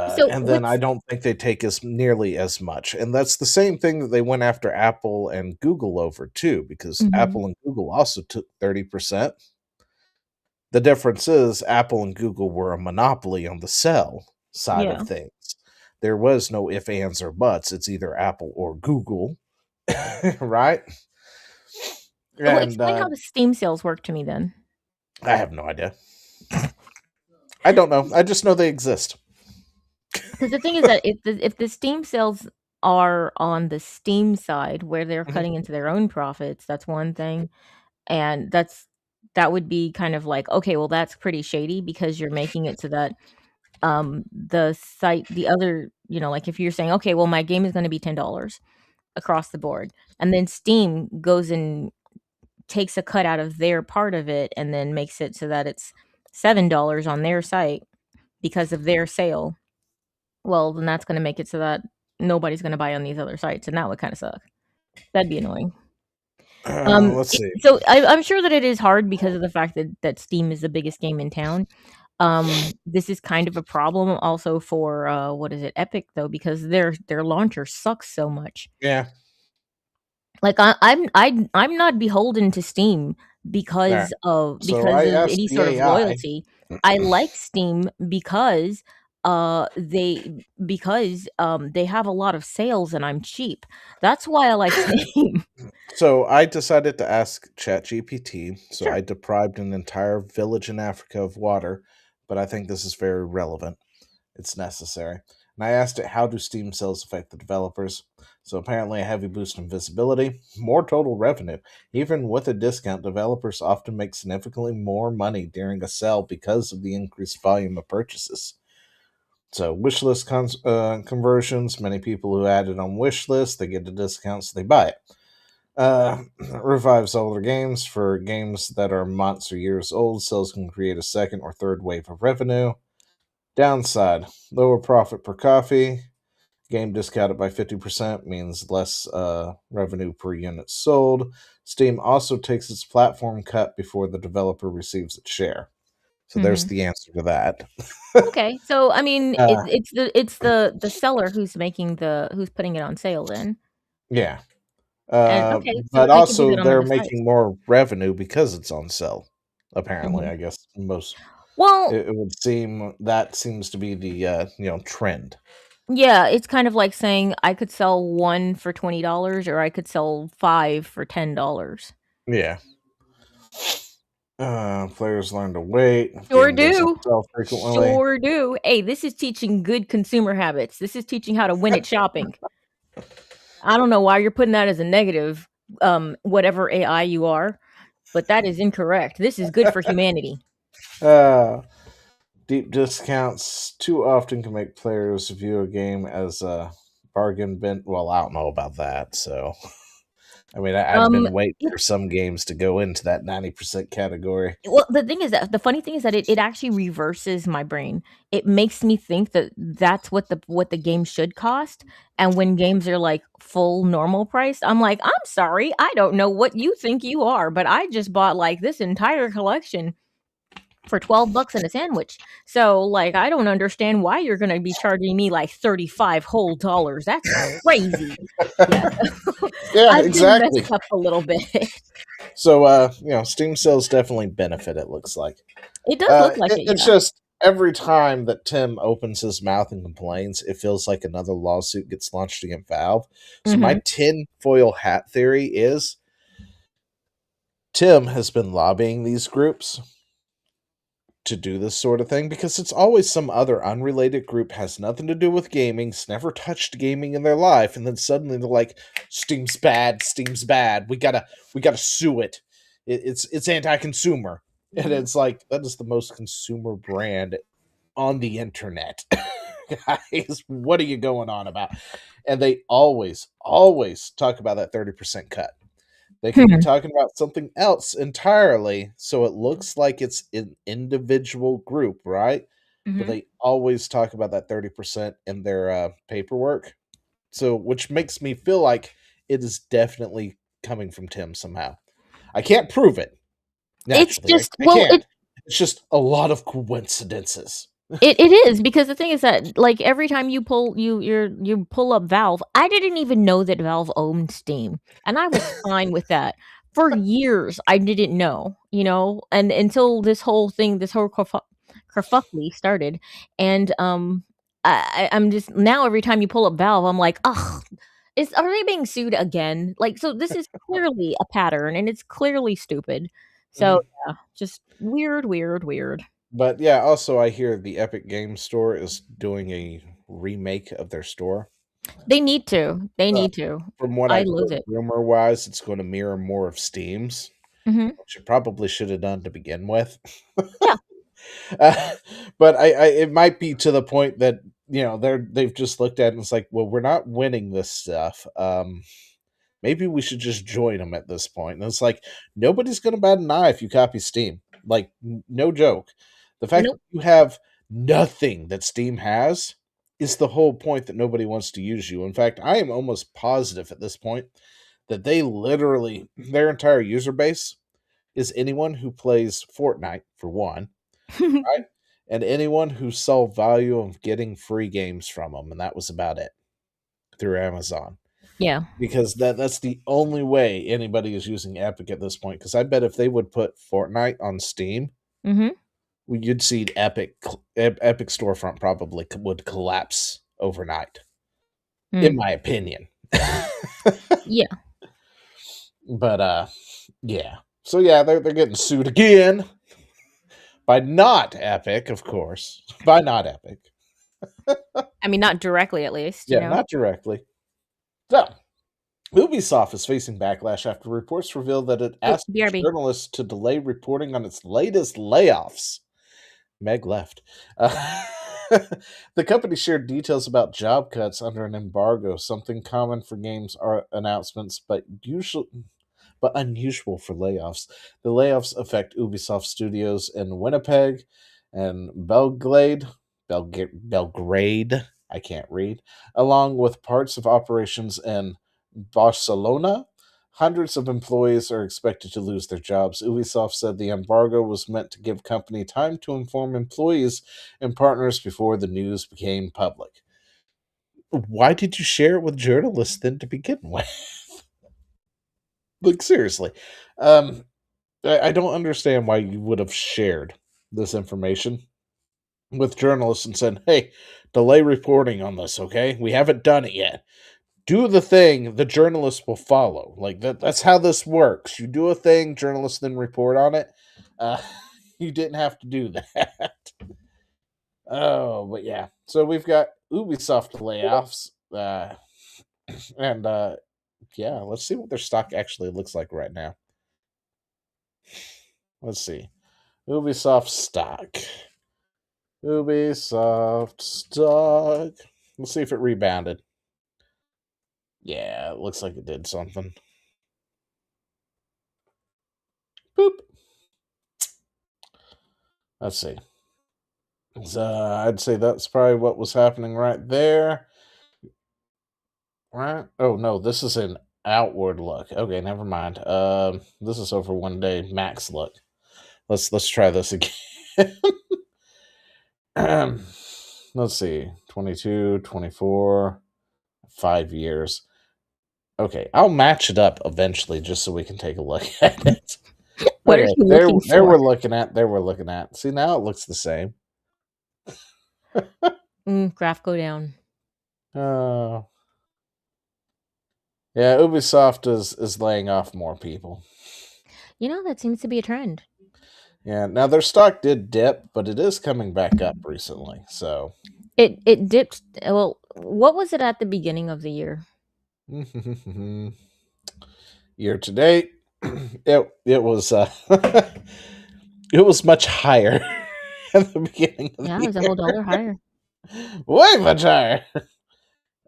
So And with then I don't think they take as nearly as much. And that's the same thing that they went after Apple and Google over too, because Mhm. Apple and Google also took 30%. The difference is Apple and Google were a monopoly on the sell side of Yeah. things. There was no if, ands, or buts. It's either Apple or Google, right? Well, And explain how the Steam sales work to me then. I have no idea. I don't know. I just know they exist. Because the thing is that if the Steam sales are on the Steam side where they're Mhm. cutting into their own profits, that's one thing, and that would be kind of like, okay, well, that's pretty shady because you're making it so that, the other like, if you're saying, "Okay, well, my game is gonna be $10 across the board," and then Steam goes and takes a cut out of their part of it and then makes it so that it's $7 on their site because of their sale. Well, then that's gonna make it so that nobody's gonna buy on these other sites, and that would kinda suck. That'd be annoying. Let's see. So I'm sure that it is hard because of the fact that Steam is the biggest game in town. This is kind of a problem also for, what is it, Epic, though, because their launcher sucks so much. Yeah. Like, I'm not beholden to Steam All right. because of So I asked any the sort of AI. loyalty. I like Steam because, they have a lot of sales and I'm cheap. That's why I like Steam. So I decided to ask ChatGPT. So Sure. I deprived an entire village in Africa of water, but I think this is very relevant. It's necessary. And I asked it, how do Steam sales affect the developers? So apparently, a heavy boost in visibility, more total revenue. Even with a discount, developers often make significantly more money during a sale because of the increased volume of purchases. So wishlist conversions, many people who add it on wishlist, they get a discount, so they buy it. Revives older games. For games that are months or years old, sales can create a second or third wave of revenue. Downside, lower profit per copy. Game discounted by 50% means less revenue per unit sold. Steam also takes its platform cut before the developer receives its share. So there's Mhm. the answer to that. Okay. So, I mean, Uh, it's the seller who's putting it on sale then. yeah. And okay, so But they can do also, that on they're other sites. making more revenue because it's on sale. Apparently, Mhm. I guess most Well, it would seem that seems to be the trend. Yeah, it's kind of like saying I could sell 1 for $20 or I could sell 5 for $10. Yeah. Players learn to wait. Sure Game doesn't do. sell frequently. Sure do. Hey, this is teaching good consumer habits. This is teaching how to win at shopping. I don't know why you're putting that as a negative, whatever AI you are, but that is incorrect. This is good for humanity. Deep discounts too often can make players view a game as a bargain bin. Well, I don't know about that. So, I mean, I've been waiting It for some games to go into that 90% category. Well, the thing is that the funny thing is that it actually reverses my brain. It makes me think that that's what the game should cost, and when games are, like, full normal price, I'm like, "I'm sorry, I don't know what you think you are, but I just bought, like, this entire collection for 12 bucks and a sandwich. So, like, I don't understand why you're gonna be charging me, like, 35 whole dollars. That's crazy." Yeah. Yeah, I've been exactly. messed up a little bit. So, Steam sales definitely benefit, it looks like. It does look like It's yeah. just every time that Tim opens his mouth and complains, it feels like another lawsuit gets launched against Valve. So, my Mhm. tinfoil hat theory is Tim has been lobbying these groups to do this sort of thing because it's always some other unrelated group, has nothing to do with gaming, has never touched gaming in their life, and then suddenly they're like, Steam's bad, we gotta sue it. It's anti-consumer. And it's like, that is the most consumer brand on the internet. Guys, what are you going on about? And they always talk about that 30% cut. They could be Hmm. talking about something else entirely, so it looks like it's an individual group, right? But Mhm. they always talk about that 30% in their paperwork. So, which makes me feel like it is definitely coming from Tim somehow. I can't prove it, It's naturally. just I well, can't. It's just a lot of coincidences. it is because the thing is that, like, every time you pull up Valve, I didn't even know that Valve owned Steam, and I was fine with that. For years, I didn't know, and until this whole thing, this whole kerfuffle started, and, I'm just now every time you pull up Valve, I'm like, "Ugh, are they being sued again?" Like, so this is clearly a pattern, and it's clearly stupid. So, Mhm. yeah, just weird, weird, weird. But yeah, also I hear the Epic Games Store is doing a remake of their store. They need to. They Uh, need to. from what I I've lose heard, it. rumor wise, it's going to mirror more of Steam's, Mhm. which it probably should have done to begin with. Yeah. uh, but it might be to the point that they've just looked at it and it's like, well, we're not winning this stuff. Maybe we should just join them at this point. And it's like nobody's going to bat an eye if you copy Steam. Like no joke. The fact that Nope. you have nothing that Steam has is the whole point that nobody wants to use you. In fact, I am almost positive at this point that they literally their entire user base is anyone who plays Fortnite for one, right? And anyone who saw value of getting free games from them, and that was about it through Amazon. Yeah. Because that's the only way anybody is using Epic at this point. Because I bet if they would put Fortnite on Steam, Mhm. you'd see Epic storefront probably would collapse overnight, in Mm. my opinion. Yeah. But yeah. So yeah, they're getting sued again by not Epic, of course. By not Epic. I mean, not directly at least, Yeah, not directly. So Ubisoft is facing backlash after reports reveal that it Oh, asked BRB. journalists to delay reporting on its latest layoffs. Meg left. The company shared details about job cuts under an embargo, something common for games announcements, but unusual for layoffs. The layoffs affect Ubisoft studios in Winnipeg and Belgrade, I can't read, along with parts of operations in Barcelona. Hundreds of employees are expected to lose their jobs. Ubisoft said the embargo was meant to give company time to inform employees and partners before the news became public. Why did you share it with journalists then to begin with? Like seriously. I don't understand why you would have shared this information with journalists and said, "Hey, delay reporting on this, okay? We haven't done it yet. Do the thing, the journalists will follow. Like that's how this works. You do a thing, journalists then report on it. Uh, you didn't have to do that." Oh, but yeah. So we've got Ubisoft layoffs, and yeah, let's see what their stock actually looks like right now. Let's see. Ubisoft stock. Ubisoft stock. Let's see if it rebounded. Yeah, it looks like it did something. Boop. Let's see. I'd say that's probably what was happening right there. Right? Oh no, this is an outward look. Okay, never mind. This is over 1 day max look. Let's try this again. Let's see. 22, 24, 5 years. Okay, I'll match it up eventually just so we can take a look at it. What are Okay, you there, looking there for? we're looking at. There we're looking at. See, now it looks the same. Graph go down. Oh. Yeah, Ubisoft is laying off more people. You know, that seems to be a trend. Yeah, now their stock did dip, but it is coming back up recently. So It dipped. Well, what was it at the beginning of the year? year to date, it was it was much higher at the beginning of Yeah, the it was a year. whole dollar higher. Way much higher.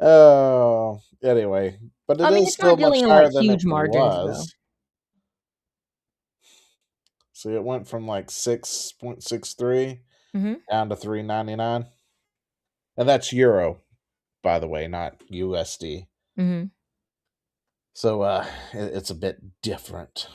Oh, anyway, but it I mean, is it's still not much dealing in higher like than it huge margins though. was. So it went from like 6.63 Mm-hmm. down to 3.99, and that's euro, by the way, not USD. Mm-hmm. So it's a bit different.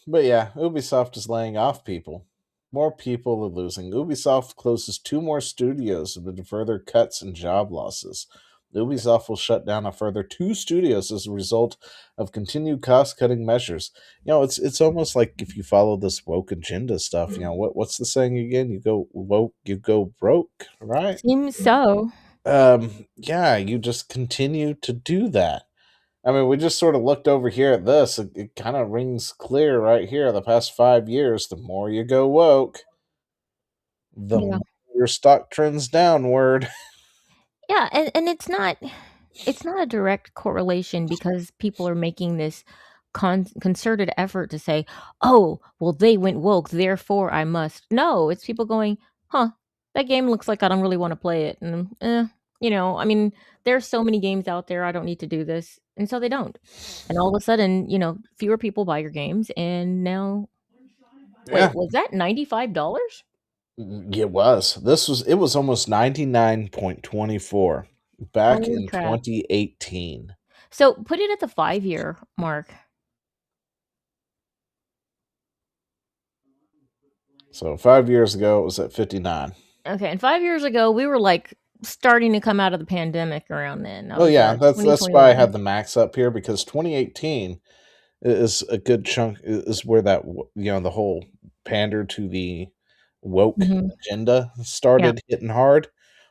But yeah, Ubisoft is laying off people. More people are losing. Ubisoft closes 2 more studios amid further cuts and job losses. Ubisoft will shut down a further 2 studios as a result of continued cost-cutting measures. You know, it's almost like if you follow this woke agenda stuff. You know, what's the saying again? You go woke, you go broke, right? Seems so. Yeah, you just continue to do that. I mean, we just sort of looked over here at this. It kind of rings clear right here. The past 5 years, the more you go woke, the Yeah. more your stock trends downward. Yeah, and it's not a direct correlation because people are making this concerted effort to say, "Oh, well, they went woke, therefore I must." No, it's people going, "Huh, that game looks like I don't really want to play it," and you know, I mean, there's so many games out there. I don't need to do this, and so they don't. And all of a sudden, you know, fewer people buy your games, and now, Yeah, wait, was that $95? it was. It was almost 99.24 back Holy in crap! 2018. So put it at the 5-year mark. So 5 years ago, it was at 59. Okay, and 5 years ago, we were like starting to come out of the pandemic around then. That Oh was yeah, that's why I 2021. had the max up here, because 2018 is a good chunk, is where that the whole pander to the woke Hmm. agenda Yeah. started hitting hard,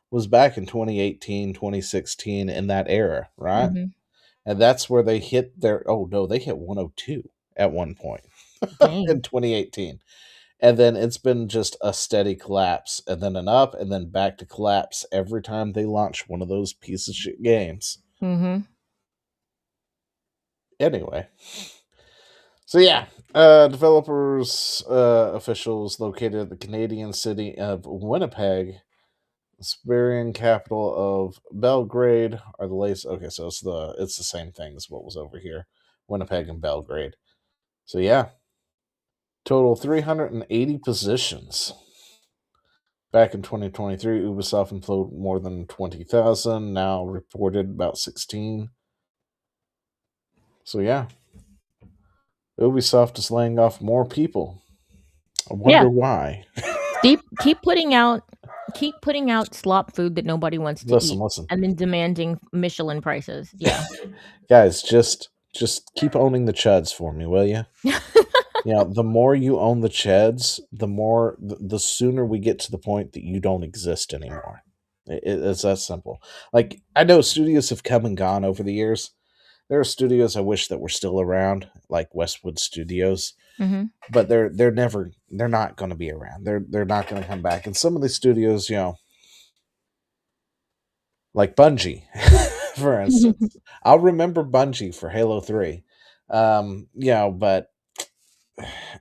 was back in 2018, 2016, in that era, right? Hmm. And that's where they hit they hit 102 at one point Dang. in 2018. And then it's been just a steady collapse, and then an up, and then back to collapse every time they launch one of those piece of shit games. Hmm. Anyway. So yeah, developers, officials located at the Canadian city of Winnipeg, Siberian capital of Belgrade, are the latest. Okay, so it's the same thing as what was over here, Winnipeg and Belgrade. So yeah, total 380 positions. Back in 2023, Ubisoft employed more than 20,000. Now reported about 16. So yeah, Ubisoft is laying off more people. I wonder why. Keep putting out slop food that nobody wants to Listen, eat, and then demanding Michelin prices. Yeah. guys, just keep owning the chuds for me, will you? The more you own the Cheds, the sooner we get to the point that you don't exist anymore. It's that simple. Like, I know studios have come and gone over the years. There are studios I wish that were still around, like Westwood Studios, Hmm. but they're not going to be around. They're not going to come back. And some of these studios, like Bungie, for instance, I'll remember Bungie for Halo 3. But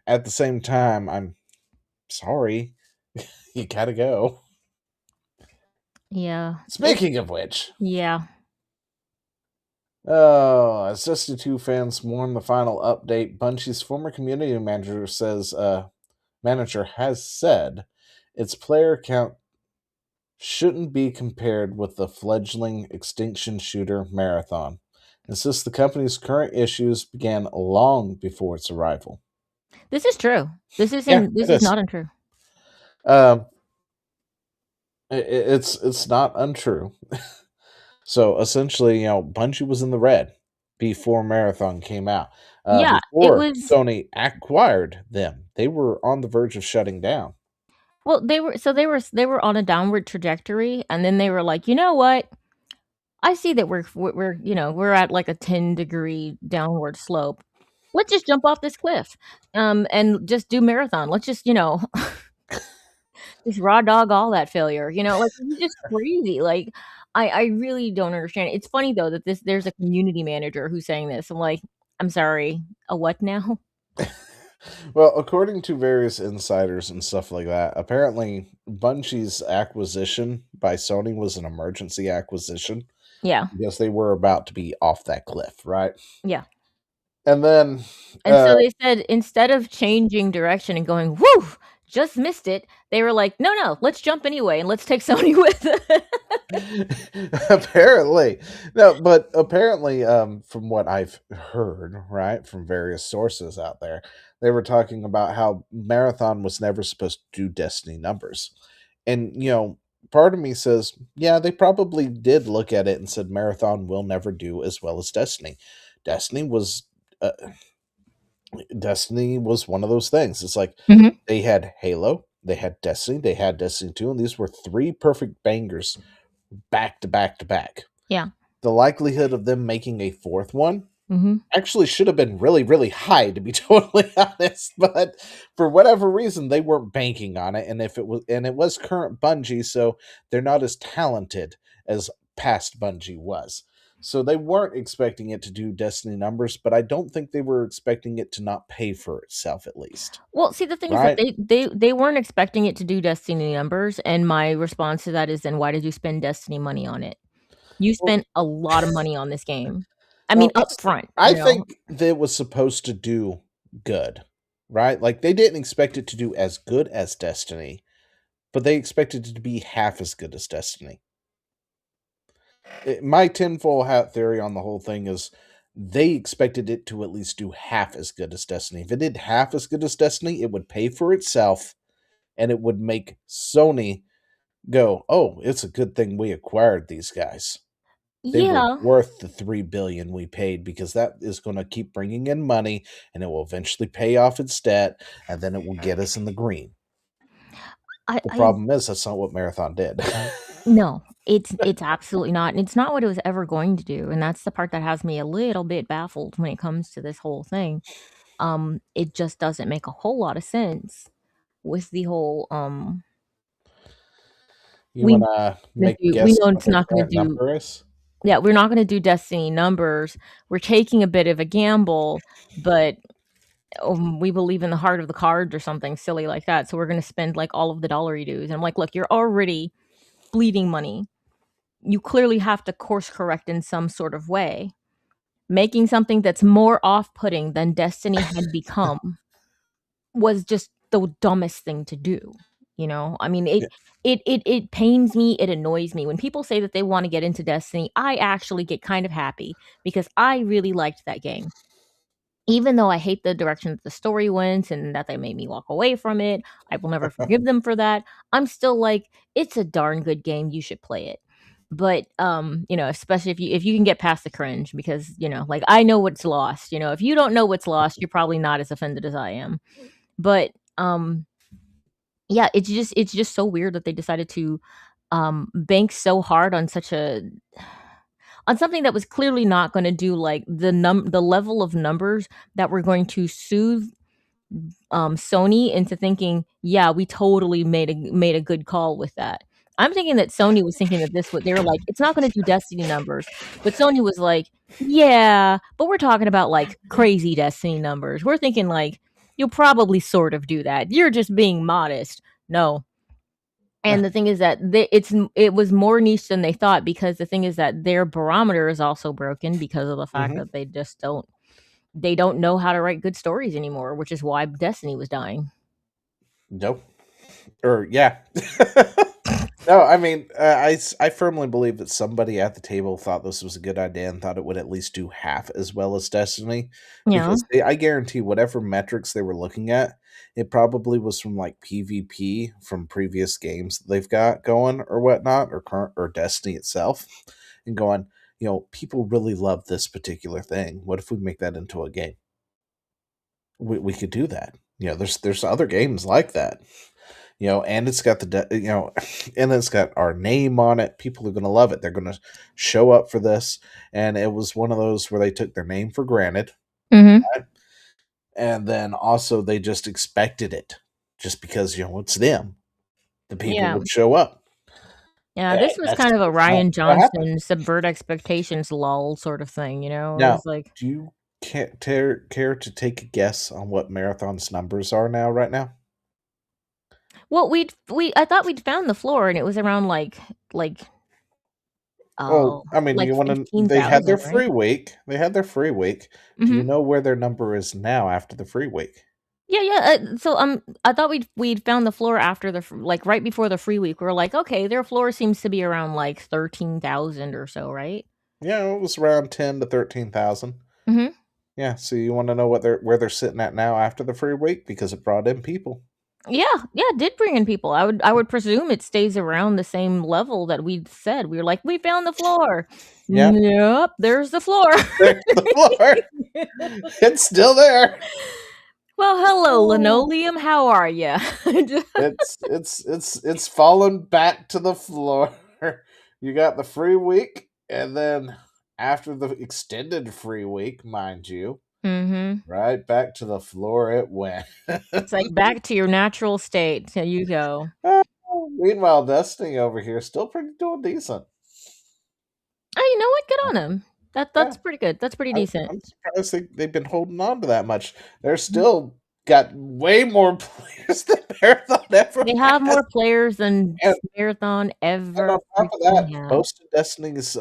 at the same time, I'm sorry, you gotta go. Yeah. Speaking of which, Yeah. as Destiny 2 fans mourn the final update, Bungie's former community manager has said its player count shouldn't be compared with the fledgling extinction shooter Marathon. Insists the company's current issues began long before its arrival. This is true. This Yeah, isn't. This it is is. not untrue. Um, it's not untrue. So essentially, Bungie was in the red before Marathon came out. Yeah, it Before was. Sony acquired them, they were on the verge of shutting down. Well, they were on a downward trajectory, and then they were like, you know what? I see that we're at like a 10-degree downward slope. Let's just jump off this cliff, and just do Marathon. Let's just just raw dog all that failure. Like it's just crazy. Like I really don't understand. It's funny though that there's a community manager who's saying this. I'm like, I'm sorry, a what now? Well, according to various insiders and stuff like that, apparently Bungie's acquisition by Sony was an emergency acquisition Yeah, because they were about to be off that cliff, right? yeah. And then, And so they said instead of changing direction and going, "Whoo, just missed it," they were like, "No, no, let's jump anyway and let's take Sony with it." apparently, no, but apparently, from what I've heard, right, from various sources out there, they were talking about how Marathon was never supposed to do Destiny numbers. And, part of me says, yeah, they probably did look at it and said Marathon will never do as well as Destiny. Destiny was uh, Destiny was one of those things. It's like Mhm. they had Halo, they had Destiny, they had Destiny 2, and these were three perfect bangers back to back to back. Yeah. The likelihood of them making a fourth one Mhm. actually should have been really, really high, to be totally honest. But for whatever reason, they weren't banking on it. And it was current Bungie, so they're not as talented as past Bungie was. So they weren't expecting it to do Destiny numbers, but I don't think they were expecting it to not pay for itself, at least. Well, see, the thing is that Right? they weren't expecting it to do Destiny numbers, and my response to that is, then why did you spend Destiny money on it? You Well, spent a lot of money on this game. I mean, well, upfront, I think that it was supposed to do good, right? Like they didn't expect it to do as good as Destiny, but they expected it to be half as good as Destiny. My tinfoil hat theory on the whole thing is they expected it to at least do half as good as Destiny. If it did half as good as Destiny, it would pay for itself and it would make Sony go, "Oh, it's a good thing we acquired these guys. They were Yeah. worth the 3 billion we paid because that is going to keep bringing in money and it will eventually pay off its debt and then it will get us in the green." I The I problem is that's not what Marathon did. No, it's absolutely not, and it's not what it was ever going to do, and that's the part that has me a little bit baffled when it comes to this whole thing. It just doesn't make a whole lot of sense with the whole, You we want to make a we guess know at what it's their not gonna current do. number is? Yeah, we're not gonna do Destiny numbers. We're taking a bit of a gamble, but, we believe in the heart of the cards or something silly like that, so we're gonna spend, like, all of the dollary dues, and I'm like, "Look, you're already bleeding money. You clearly have to course correct in some sort of way." Making something that's more off-putting than Destiny had become was just the dumbest thing to do, you know? I mean, Yeah. it pains me, it annoys me. When people say that they wanna get into Destiny, I actually get kind of happy because I really liked that game. Even though I hate the direction that the story went and that they made me walk away from it, I will never forgive them for that. I'm still like, "It's a darn good game, you should play it." But especially if you can get past the cringe, because like, I know what's lost. If you don't know what's lost, you're probably not as offended as I am. But yeah, it's just so weird that they decided to bank so hard on something that was clearly not going to do, like, the level of numbers that were going to soothe Sony into thinking, yeah, we totally made a good call with that. I'm thinking that Sony was thinking that they were like, it's not going to do Destiny numbers, but Sony was like, yeah, but we're talking about like crazy Destiny numbers. We're thinking like, you'll probably sort of do that. You're just being modest. No. And the thing is that it was more niche than they thought, because the thing is that their barometer is also broken because of the fact that they just don't know how to write good stories anymore, which is why Destiny was dying. Nope. Or yeah. No, I mean, I firmly believe that somebody at the table thought this was a good idea and thought it would at least do half as well as Destiny. Yeah. Because I guarantee whatever metrics they were looking at, it probably was from like PvP from previous games that they've got going or whatnot, or current, or Destiny itself, and going, people really love this particular thing. What if we make that into a game? We could do that. There's other games like that. And it's got and it's got our name on it. People are going to love it. They're going to show up for this. And it was one of those where they took their name for granted. Mm-hmm. Right? And then also they just expected it just because, it's them. The people would show up. Yeah, this was kind of a Ryan Johnson subvert expectations lull sort of thing, Now, It was like, do you care to take a guess on what Marathon's numbers are now, right now? well, I thought we'd found the floor, and it was around like Well, I mean, like you want to? 15,000, They had their right? free week. They had their free week. Do you Mhm. know where their number is now after the free week? Yeah. So I thought we'd found the floor after like right before the free week. We're like, okay, their floor seems to be around like 13,000 or so, right? Yeah, it was around 10 to 13,000. Mhm. Yeah, so you want to know where they're sitting at now after the free week, because it brought in people. Yeah, it did bring in people. I would presume it stays around the same level that we'd said. We were like, we found the floor. Yeah. Yep, there's the floor. There's the floor. It's still there. Well, hello, Linoleum. How are you? It's fallen back to the floor. You got the free week, and then after the extended free week, mind you, right back to the floor it went. It's like back to your natural state. There you go. Meanwhile, Destiny over here still pretty doing decent. Oh, you know what? Good on him. That's pretty good. That's pretty decent. I'm surprised they've been holding on to that much. They're still got way more players than Marathon ever. They have more players than Marathon ever. And on top of that, most of Destiny's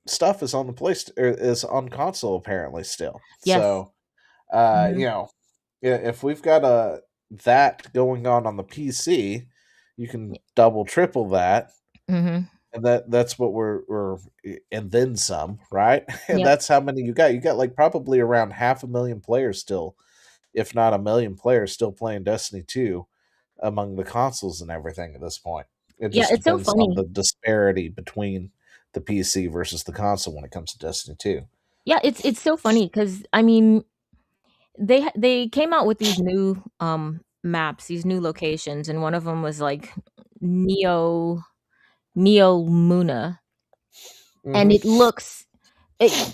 stuff is on is on console apparently still. Yes. So, if we've got that going on the PC, you can double, triple that. Mm-hmm. And that's what we're and then some, right? And Yep. that's how many you got. You got like probably around 500,000 players still, if not 1 million players still playing Destiny 2 among the consoles and everything at this point. It just it's so depends funny. on the disparity between the PC versus the console when it comes to Destiny 2. Yeah, it's so funny because I mean, they came out with these new maps, these new locations, and one of them was like Neo Luna, and it looks,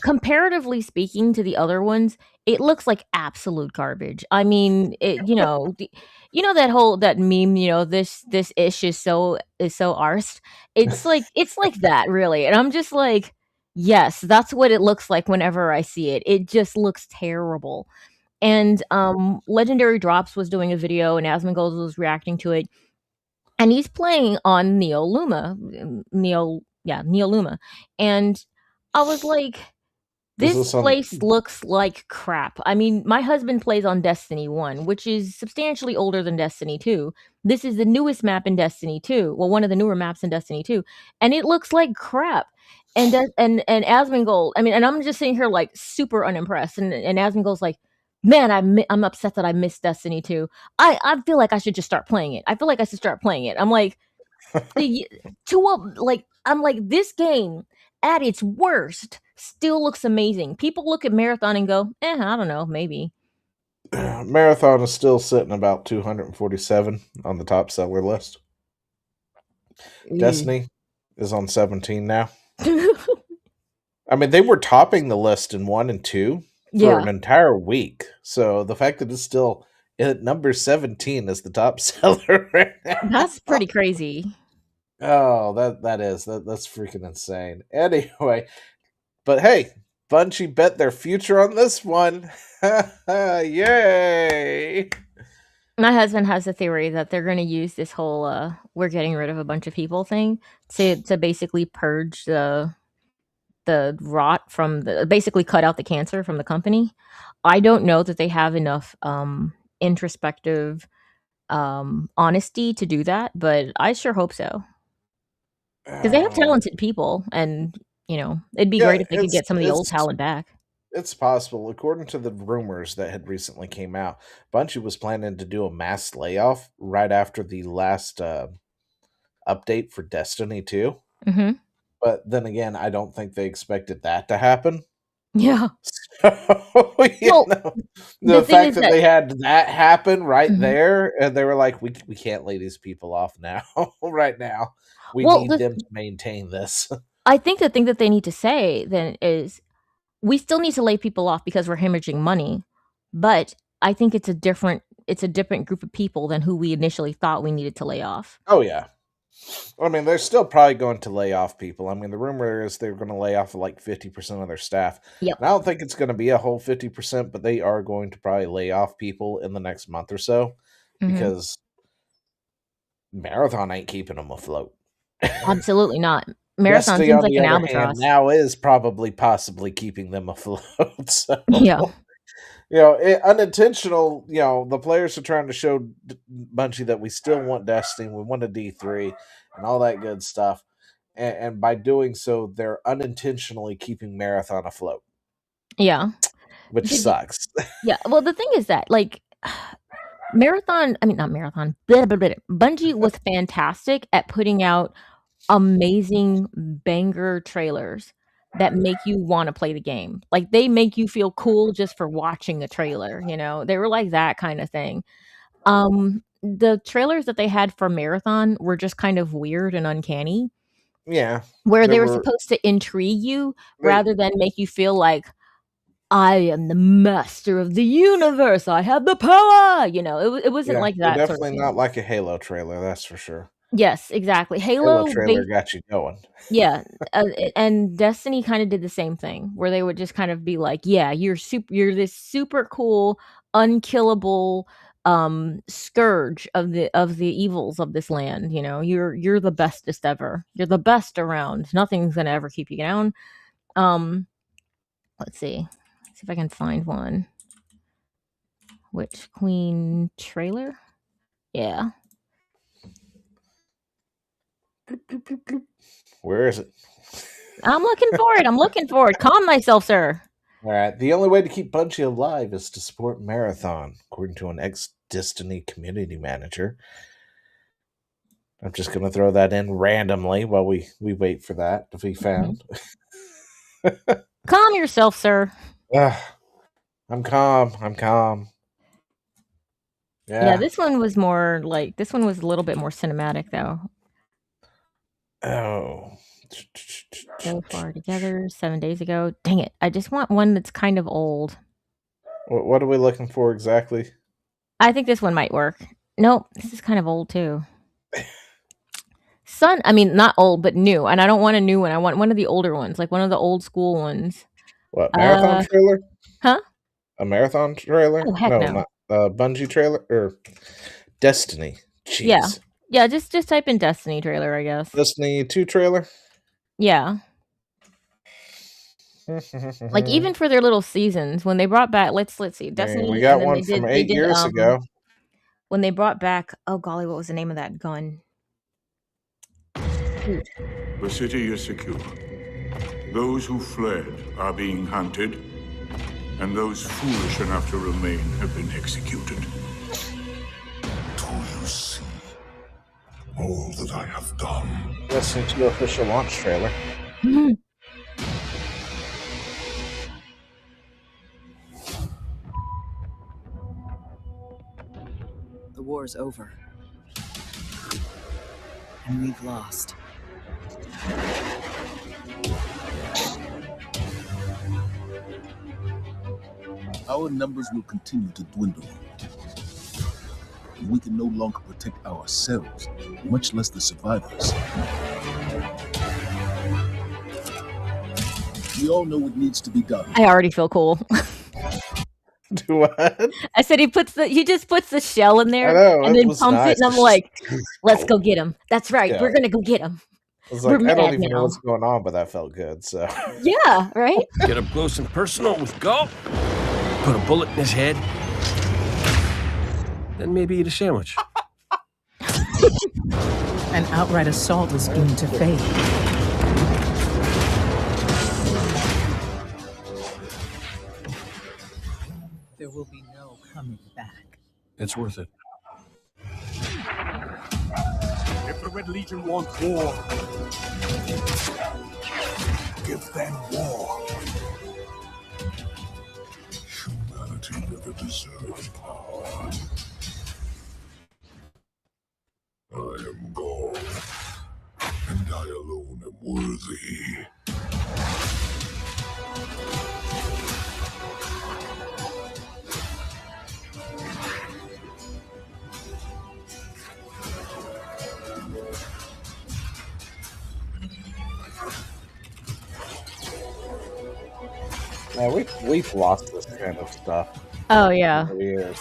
comparatively speaking to the other ones, it looks like absolute garbage. I mean, that meme, this ish is so arsed. It's like that, really. And I'm just like, yes, that's what it looks like whenever I see it. It just looks terrible. And Legendary Drops was doing a video, and Asmongold was reacting to it, and he's playing on Neo Luma, and I was like, this place looks like crap. I mean, my husband plays on Destiny 1, which is substantially older than Destiny 2. This is the newest map in Destiny 2. Well, one of the newer maps in Destiny 2. And it looks like crap. And Asmongold, I mean, and I'm just sitting here like super unimpressed. And Asmongold's like, man, I'm upset that I missed Destiny 2. I feel like I should just start playing it. I'm like, I'm like, this game at its worst still looks amazing. People look at Marathon and go, I don't know, maybe. Marathon is still sitting about 247 on the top seller list. Destiny is on 17 now. I mean, they were topping the list in 1 and 2 for an entire week. So the fact that it's still at number 17 is the top seller right now. That's pretty crazy. Oh, that's freaking insane. Anyway, but hey, Bungie bet their future on this one. Yay! My husband has a theory that they're going to use this whole we're getting rid of a bunch of people thing to basically purge the rot from basically cut out the cancer from the company. I don't know that they have enough introspective honesty to do that, but I sure hope so. Because they have talented people, and it'd be great if they could get some of the old talent back. It's possible. According to the rumors that had recently came out, Bungie was planning to do a mass layoff right after the last update for Destiny 2. Mm-hmm. But then again, I don't think they expected that to happen. Yeah. So, the fact that they had that happen right there, and they were like, we can't lay these people off now, right now. We need them to maintain this. I think the thing that they need to say then is, we still need to lay people off because we're hemorrhaging money, but I think it's a different group of people than who we initially thought we needed to lay off. Oh yeah. I mean, they're still probably going to lay off people. I mean, the rumor is they're going to lay off like 50% of their staff. Yep. And I don't think it's going to be a whole 50%, but they are going to probably lay off people in the next month or so because Marathon ain't keeping them afloat. Absolutely not. Marathon seems like an albatross. Now is probably possibly keeping them afloat. So, yeah. Unintentional, the players are trying to show Bungie that we still want Destiny, we want a D3, and all that good stuff. And by doing so, they're unintentionally keeping Marathon afloat. Yeah. Which sucks. Yeah. Well, the thing is that, like, Bungie was fantastic at putting out amazing banger trailers that make you want to play the game. Like, they make you feel cool just for watching a trailer, they were like that kind of thing. The trailers that they had for Marathon were just kind of weird and uncanny. Yeah. Where they were supposed to intrigue you rather than make you feel like, I am the master of the universe, I have the power. It wasn't like that. Definitely not like a Halo trailer, that's for sure. Yes, exactly. Halo trailer got you going. Yeah, and Destiny kind of did the same thing, where they would just kind of be like, "Yeah, you're this super cool, unkillable scourge of the evils of this land. You're the bestest ever. You're the best around. Nothing's gonna ever keep you down." Let's see if I can find one. Witch Queen trailer? Yeah. Where is it? I'm looking for it. Calm myself, sir. All right. The only way to keep Bungie alive is to support Marathon, according to an ex-Destiny community manager. I'm just going to throw that in randomly while we wait for that to be found. Calm yourself, sir. I'm calm. Yeah, this one was a little bit more cinematic, though. Oh. So Far Together, 7 days ago. Dang it. I just want one that's kind of old. What are we looking for exactly? I think this one might work. Nope, this is kind of old, too. Not old, but new. And I don't want a new one. I want one of the older ones, like one of the old school ones. What, Marathon trailer? Huh? A Marathon trailer? Oh, heck no. Not Bungie trailer? Or Destiny? Jeez. Yeah. Yeah, just type in Destiny trailer, I guess. Destiny 2 trailer? Yeah. Like, even for their little seasons, when they brought back, let's see, Destiny. We got one from 8 years ago. When they brought back, oh golly, what was the name of that gun? Dude. The city is secure. Those who fled are being hunted, and those foolish enough to remain have been executed. Do you see? all that I have done. Listening to the official launch trailer. The war's over. And we've lost. Our numbers will continue to dwindle. We can no longer protect ourselves, much less the survivors. We all know what needs to be done. I already feel cool. Do what? I said he just puts the shell in there I know, and it then was pumps nice. it, and I'm It's like, just- let's go get him. That's right. Yeah. We're gonna go get him. I was like, We're I don't mad even know now. what's going on, but that felt good. So Yeah, right? Get up close and personal with Gulp. Put a bullet in his head. Then maybe eat a sandwich. An outright assault is doomed to fail. There will be no coming back. It's worth it. If the Red Legion wants war, give them war. Humanity never deserved power. I am God, and I alone am worthy. yeah, we've lost this kind of stuff Oh yeah. for years.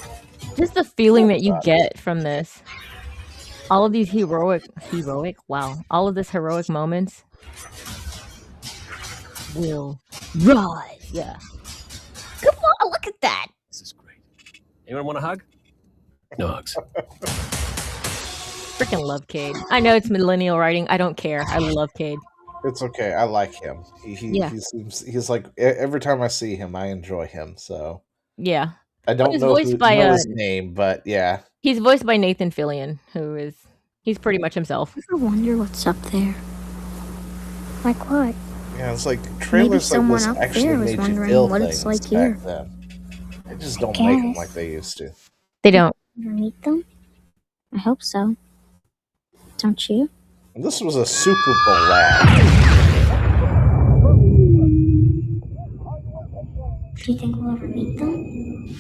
Just the feeling that you get from this. All of these heroic, all of this heroic moments will rise. Yeah. Come on, look at that. This is great. Anyone want a hug? No hugs. Freaking love Cade. I know it's millennial writing. I don't care. I love Cade. It's okay. I like him. Yeah. He's like every time I see him, I enjoy him. So Yeah. I don't he's know, voiced by, know his name, but yeah. He's voiced by Nathan Fillion, he's pretty much himself. I wonder what's up there. Like what? Yeah, it's like trailers like someone this up actually there was made you wondering feel what things it's like back here. then. They just don't make them guess. like they used to. They don't. Underneath them? I hope so. Don't you? And this was a Super Bowl ad. Do you think we'll ever meet them?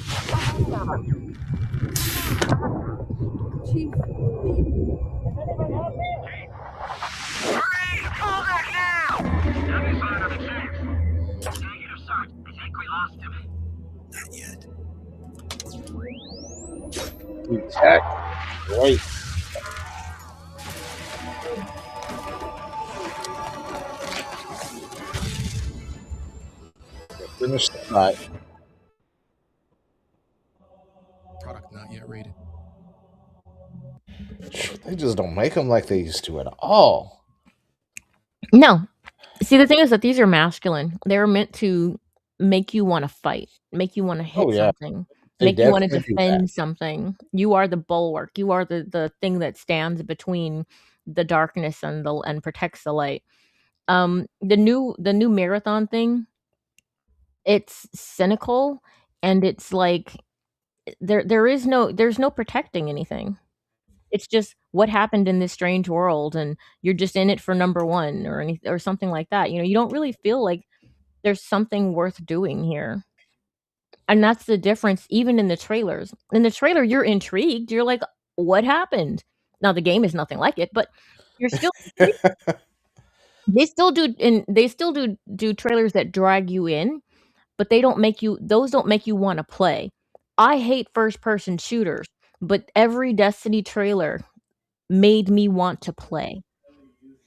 Not yet. Check. Wait. Finish the night. Product not yet rated. They just don't make them like they used to at all. No. See, the thing is that these are masculine. They're meant to make you want to fight, make you want to hit Oh, yeah. something, They make you want to definitely do that. defend something. You are the bulwark. You are the thing that stands between the darkness and protects the light. The new marathon thing, it's cynical, and it's like there's no protecting anything. It's just what happened in this strange world, and you're just in it for number one or something like that. You don't really feel like there's something worth doing here. And that's the difference even in the trailers. In the trailer, you're intrigued. You're like, what happened? Now the game is nothing like it, but you're still they still do trailers that drag you in, but those don't make you want to play. I hate first person shooters, but every Destiny trailer made me want to play.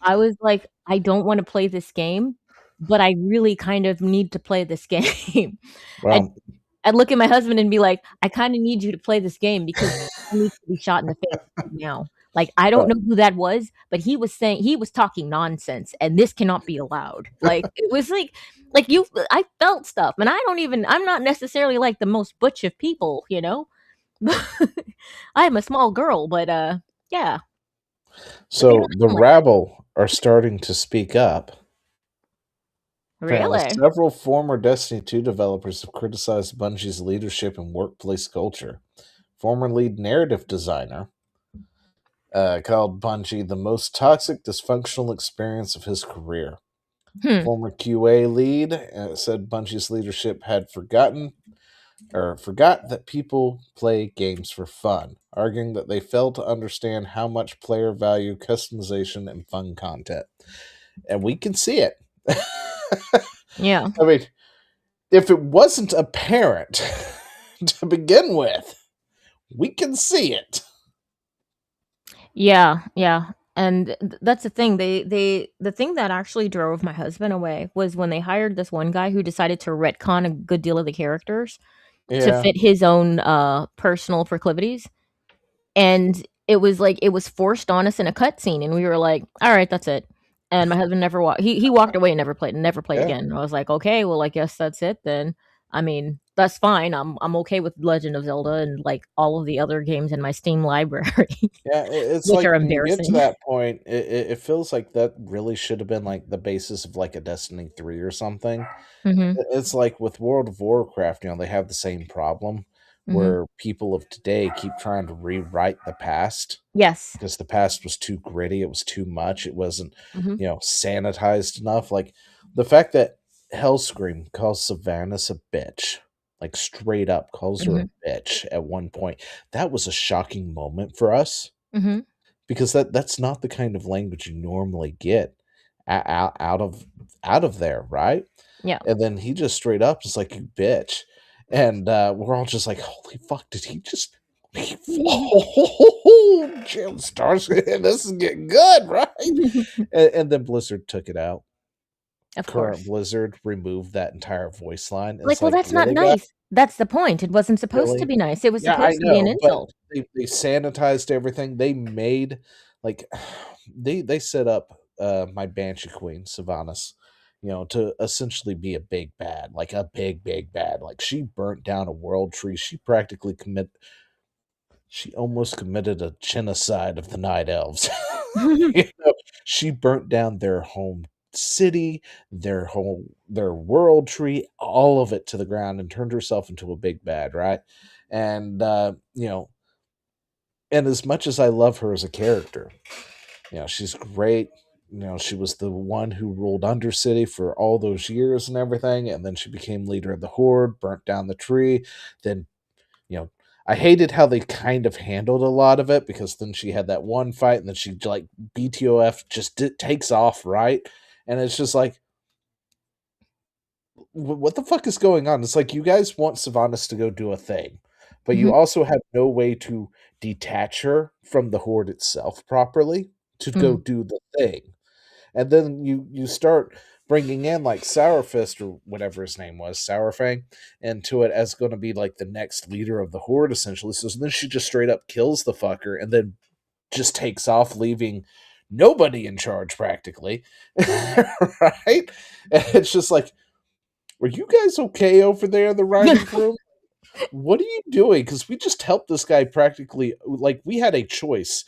I was like, I don't want to play this game, but I really kind of need to play this game. Well, I'd look at my husband and be like, I kind of need you to play this game because he needs to be shot in the face right now. Like, I don't know who that was, but he was talking nonsense, and this cannot be allowed. Like, it was I felt stuff, and I'm not necessarily like the most butch of people, I am a small girl, but yeah. So the like, rabble are starting to speak up. Apparently, really? several former Destiny 2 developers have criticized Bungie's leadership and workplace culture. Former lead narrative designer called Bungie the most toxic, dysfunctional experience of his career. Former QA lead said Bungie's leadership had forgot that people play games for fun, arguing that they failed to understand how much player value customization and fun content. And we can see it. Yeah. I mean, if it wasn't apparent to begin with, we can see it. Yeah, yeah. And that's the thing. The thing that actually drove my husband away was when they hired this one guy who decided to retcon a good deal of the characters to Yeah. fit his own personal proclivities. And it was like it was forced on us in a cutscene, and we were like, "All right, that's it." And my husband never walked. He walked away and never played Yeah. again. I was like, "Okay, well, I guess that's it then." I mean, that's fine. I'm okay with Legend of Zelda and like all of the other games in my Steam library, Yeah, it's which like are when you get to embarrassing. that point, it feels like that really should have been like the basis of like a Destiny 3 or something. Mhm. It's like with World of Warcraft, they have the same problem Mhm. where people of today keep trying to rewrite the past Yes. because the past was too gritty, it was too much, it wasn't, Mhm. sanitized enough. Like the fact that Hellscream calls Sylvanas a bitch, like straight up calls her Mhm. a bitch at one point. That was a shocking moment for us Mhm. because that's not the kind of language you normally get out of there, right? Yeah. And then he just straight up is like, "You bitch," and we're all just like, "Holy fuck! Did he just?" Jim Stars, this is getting good, right? And then Blizzard took it out. Of Current course. Blizzard removed that entire voice line. Like, It's well, like, that's not really, guys? nice. That's the point. It wasn't supposed to Really? be nice. It was Yeah, I supposed to be an know, but insult. they sanitized everything. They made like they set up my Banshee Queen, Sylvanas, to essentially be a big bad, like a big bad. Like she burnt down a world tree. She almost committed a genocide of the Night Elves. She burnt down their home city, their world tree, all of it to the ground and turned herself into a big bad, right? And and as much as I love her as a character, she's great. She was the one who ruled Undercity for all those years and everything, and then she became leader of the Horde, burnt down the tree, then I hated how they kind of handled a lot of it because then she had that one fight and then she like BTOF just takes off, right? And it's just like, what the fuck is going on? It's like you guys want Sylvanas to go do a thing, but you Mhm. also have no way to detach her from the Horde itself properly to go Mm. do the thing. And then you start bringing in like Sourfist or whatever his name was, Sourfang, into it as going to be like the next leader of the Horde, essentially. So then she just straight up kills the fucker and then just takes off, leaving nobody in charge practically. Right? And it's just like, are you guys okay over there in the writing room? What are you doing? Because we just helped this guy practically, like, we had a choice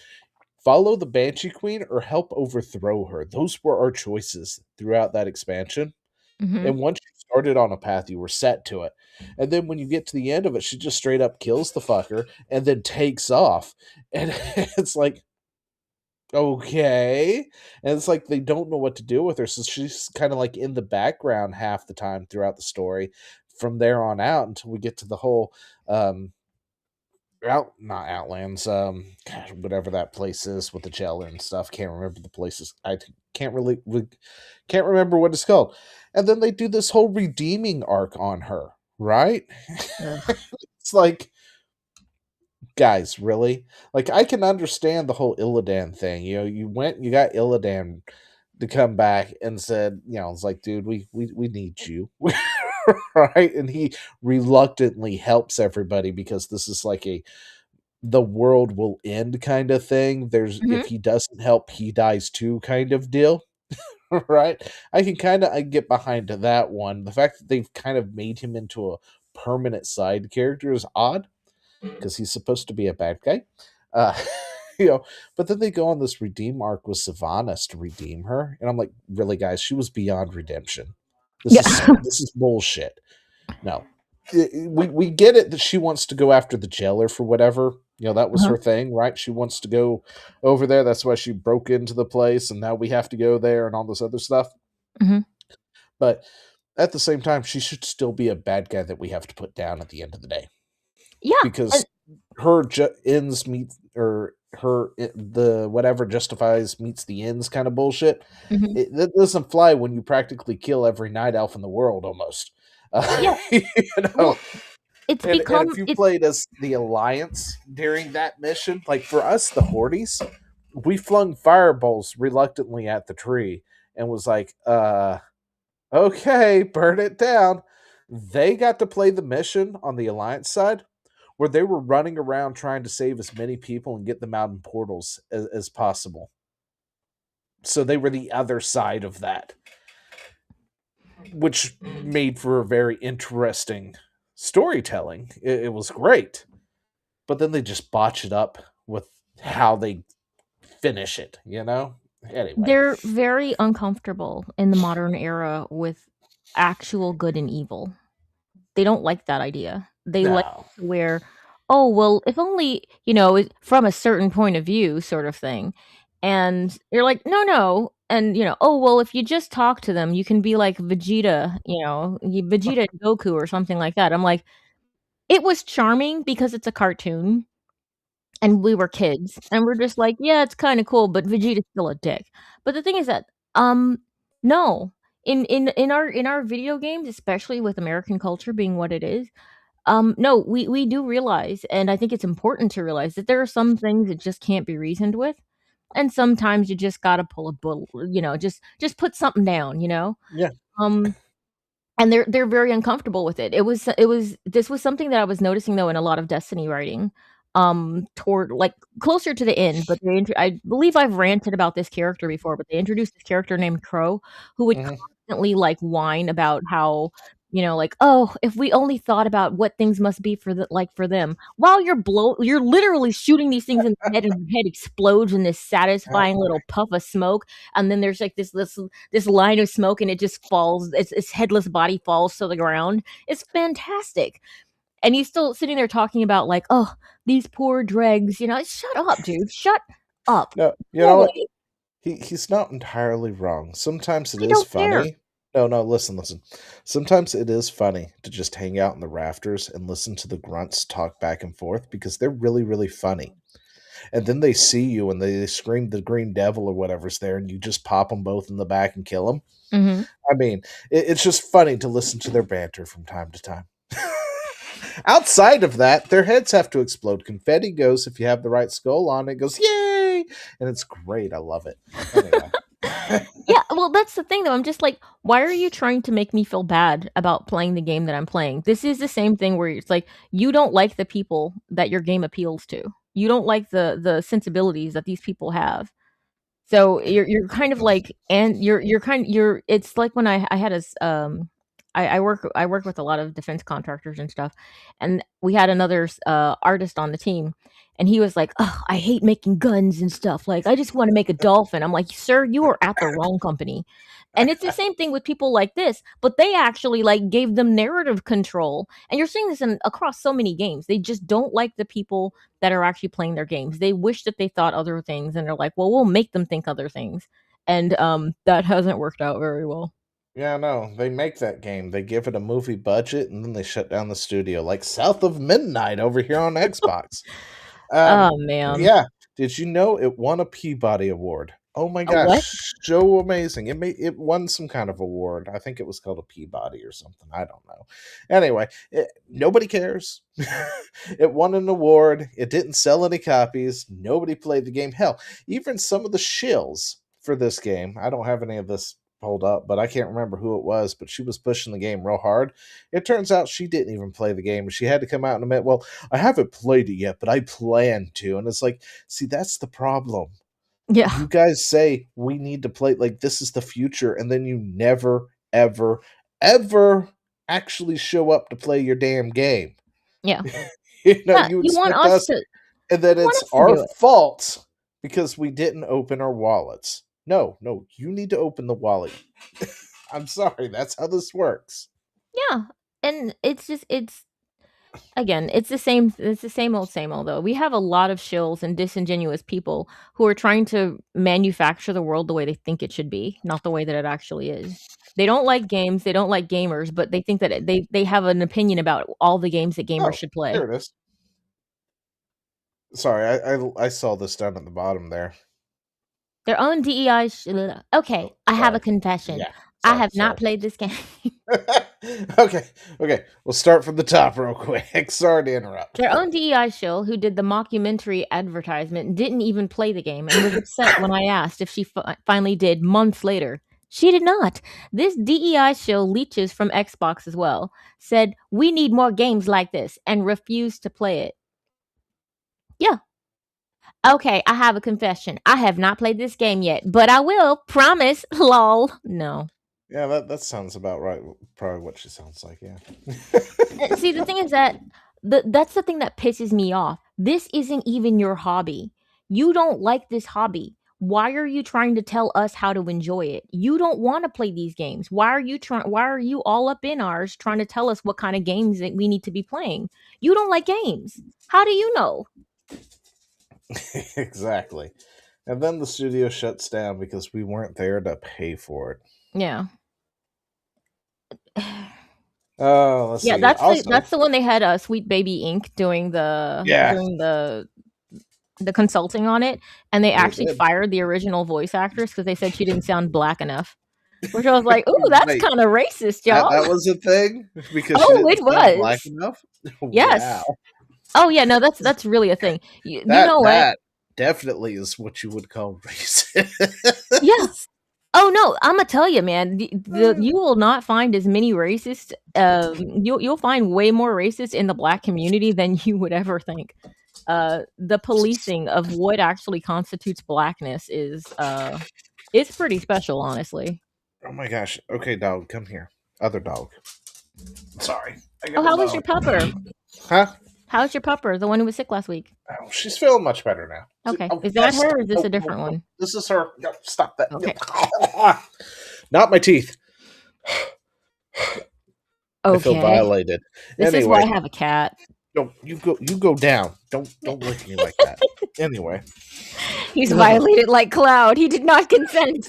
follow the Banshee Queen or help overthrow her. Those were our choices throughout that expansion. Mhm. And once you started on a path, you were set to it. And then when you get to the end of it, she just straight up kills the fucker and then takes off. And it's like, okay. And it's like they don't know what to do with her. So she's kind of like in the background half the time throughout the story from there on out until we get to the whole not Outlands, gosh, whatever that place is with the gel and stuff. Can't remember the places. Can't really can't remember what it's called. And then they do this whole redeeming arc on her, right? Ugh. It's like, guys, really? Like I can understand the whole Illidan thing. You got Illidan to come back and said, it's like, dude, we need you. Right? And he reluctantly helps everybody because this is like the world will end kind of thing. There's Mhm. if he doesn't help, he dies too kind of deal. Right? I can kind of get behind to that one. The fact that they've kind of made him into a permanent side character is odd because he's supposed to be a bad guy. Uh, But then they go on this redeem arc with Sylvanas to redeem her, and I'm like, really, guys? She was beyond redemption. Yeah. This is bullshit. No, we get it that she wants to go after the jailer for whatever. That was her thing, right? She wants to go over there. That's why she broke into the place, and now we have to go there and all this other stuff. Mhm. But at the same time, she should still be a bad guy that we have to put down at the end of the day. Yeah, Because her ends meet, or the whatever justifies meets the ends kind of bullshit. Mhm. That doesn't fly when you practically kill every night elf in the world almost. Yeah. Well, it's And become if you played as the Alliance during that mission, like for us, the Hordes, we flung fireballs reluctantly at the tree and was like, okay, burn it down. They got to play the mission on the Alliance side where they were running around trying to save as many people and get them out in portals as possible. So they were the other side of that, which made for a very interesting storytelling. It was great. But then they just botch it up with how they finish it, Anyway. They're very uncomfortable in the modern era with actual good and evil. They don't like that idea. They like where, oh, well, if only, from a certain point of view sort of thing. And you're like, no. And, oh, well, if you just talk to them, you can be like Vegeta, Vegeta and Goku or something like that. I'm like, it was charming because it's a cartoon. And we were kids, and we're just like, yeah, it's kind of cool, but Vegeta's still a dick. But the thing is that, no, in our video games, especially with American culture being what it is, no, we do realize, and I think it's important to realize that there are some things that just can't be reasoned with, and sometimes you just gotta pull a bull, just put something down, Yeah. And they're very uncomfortable with it. This was something that I was noticing though in a lot of Destiny writing. Toward like closer to the end, but I believe I've ranted about this character before, but they introduced this character named Crow who would constantly like whine about how, like, oh, if we only thought about what things must be for them, while you're literally shooting these things in the head, and your head explodes in this satisfying little puff of smoke, and then there's like this line of smoke, and it just falls. Its headless body falls to the ground. It's fantastic. And he's still sitting there talking about like, oh, these poor dregs, shut up, dude. Shut up. No, you know what? He's not entirely wrong. Sometimes it is funny. No, listen. Sometimes it is funny to just hang out in the rafters and listen to the grunts talk back and forth because they're really, really funny. And then they see you and they scream the Green Devil or whatever's there, and you just pop them both in the back and kill them. Mm-hmm. I mean, it's just funny to listen to their banter from time to time. Outside of that, their heads have to explode. Confetti goes, if you have the right skull on it, goes, yay! And it's great. I love it. Anyway. Yeah, well, that's the thing, though. I'm just like, why are you trying to make me feel bad about playing the game that I'm playing? This is the same thing where it's like, you don't like the people that your game appeals to. You don't like the sensibilities that these people have. So you're kind of like, and it's like when I had I work with a lot of defense contractors and stuff, and we had another artist on the team, and he was like, "Oh, I hate making guns and stuff. Like, I just want to make a dolphin." I'm like, "Sir, you are at the wrong company." And it's the same thing with people like this, but they actually like gave them narrative control. And you're seeing this across so many games. They just don't like the people that are actually playing their games. They wish that they thought other things, and they're like, "Well, we'll make them think other things." And that hasn't worked out very well. Yeah, no, they make that game. They give it a movie budget, and then they shut down the studio, like South of Midnight over here on Xbox. Oh, man. Yeah. Did you know it won a Peabody Award? Oh my gosh, what? so amazing. It won some kind of award. I think it was called a Peabody or something. I don't know. Anyway, nobody cares. It won an award. It didn't sell any copies. Nobody played the game. Hell, even some of the shills for this game, I don't have any of this pulled up, but I can't remember who it was, but she was pushing the game real hard. It turns out she didn't even play the game. She had to come out and admit, well, I haven't played it yet, but I plan to. And it's like, see, that's the problem. Yeah. You guys say we need to play, like this is the future, and then you never, ever, ever actually show up to play your damn game. Yeah. You You want us to, and then it's our fault because we didn't open our wallets. No, you need to open the wallet. I'm sorry, that's how this works. Yeah, and it's again, it's the same old though. We have a lot of shills and disingenuous people who are trying to manufacture the world the way they think it should be, not the way that it actually is. They don't like games, they don't like gamers, but they think that they have an opinion about all the games that gamers should play. There it is. Sorry, I saw this down at the bottom there. Their own DEI. Okay, I have a confession. Yeah, I have not played this game. Okay. We'll start from the top real quick. Sorry to interrupt. Their own DEI shill, who did the mockumentary advertisement, didn't even play the game and was upset when I asked if she finally did months later. She did not. This DEI shill leeches from Xbox as well. Said, we need more games like this, and refused to play it. Yeah. Okay, I have a confession. I have not played this game yet, but I will. Promise. Lol. No. Yeah, that sounds about right. Probably what she sounds like, yeah. See, the thing is that that's the thing that pisses me off. This isn't even your hobby. You don't like this hobby. Why are you trying to tell us how to enjoy it? You don't want to play these games. Why are you all up in ours trying to tell us what kind of games that we need to be playing? You don't like games. How do you know? Exactly. And then the studio shuts down because we weren't there to pay for it. Yeah. Oh, let's see. That's the one they had Sweet Baby Inc. doing the consulting on it, and they actually fired the original voice actress because they said she didn't sound black enough. Which I was like, "Ooh, that's kind of racist, y'all." That was a thing because it was black enough. Yes. Wow. Oh yeah, no, that's really a thing. You that, know what? That definitely is what you would call racist. Yes. Oh no, I'm gonna tell you, man. You will not find as many racists. You'll find way more racists in the black community than you would ever think. The policing of what actually constitutes blackness is it's pretty special, honestly. Oh my gosh. Okay, dog, come here. Other dog. Sorry. Oh, how was your pupper? Huh? How's your pupper? The one who was sick last week. Oh, she's feeling much better now. Okay. Is that her or is this a different one? This is her. No, stop that. Okay. Not my teeth. Okay. I feel violated. This is why I have a cat. No, you go down. Don't look at me like that. Anyway. He's violated like Cloud. He did not consent.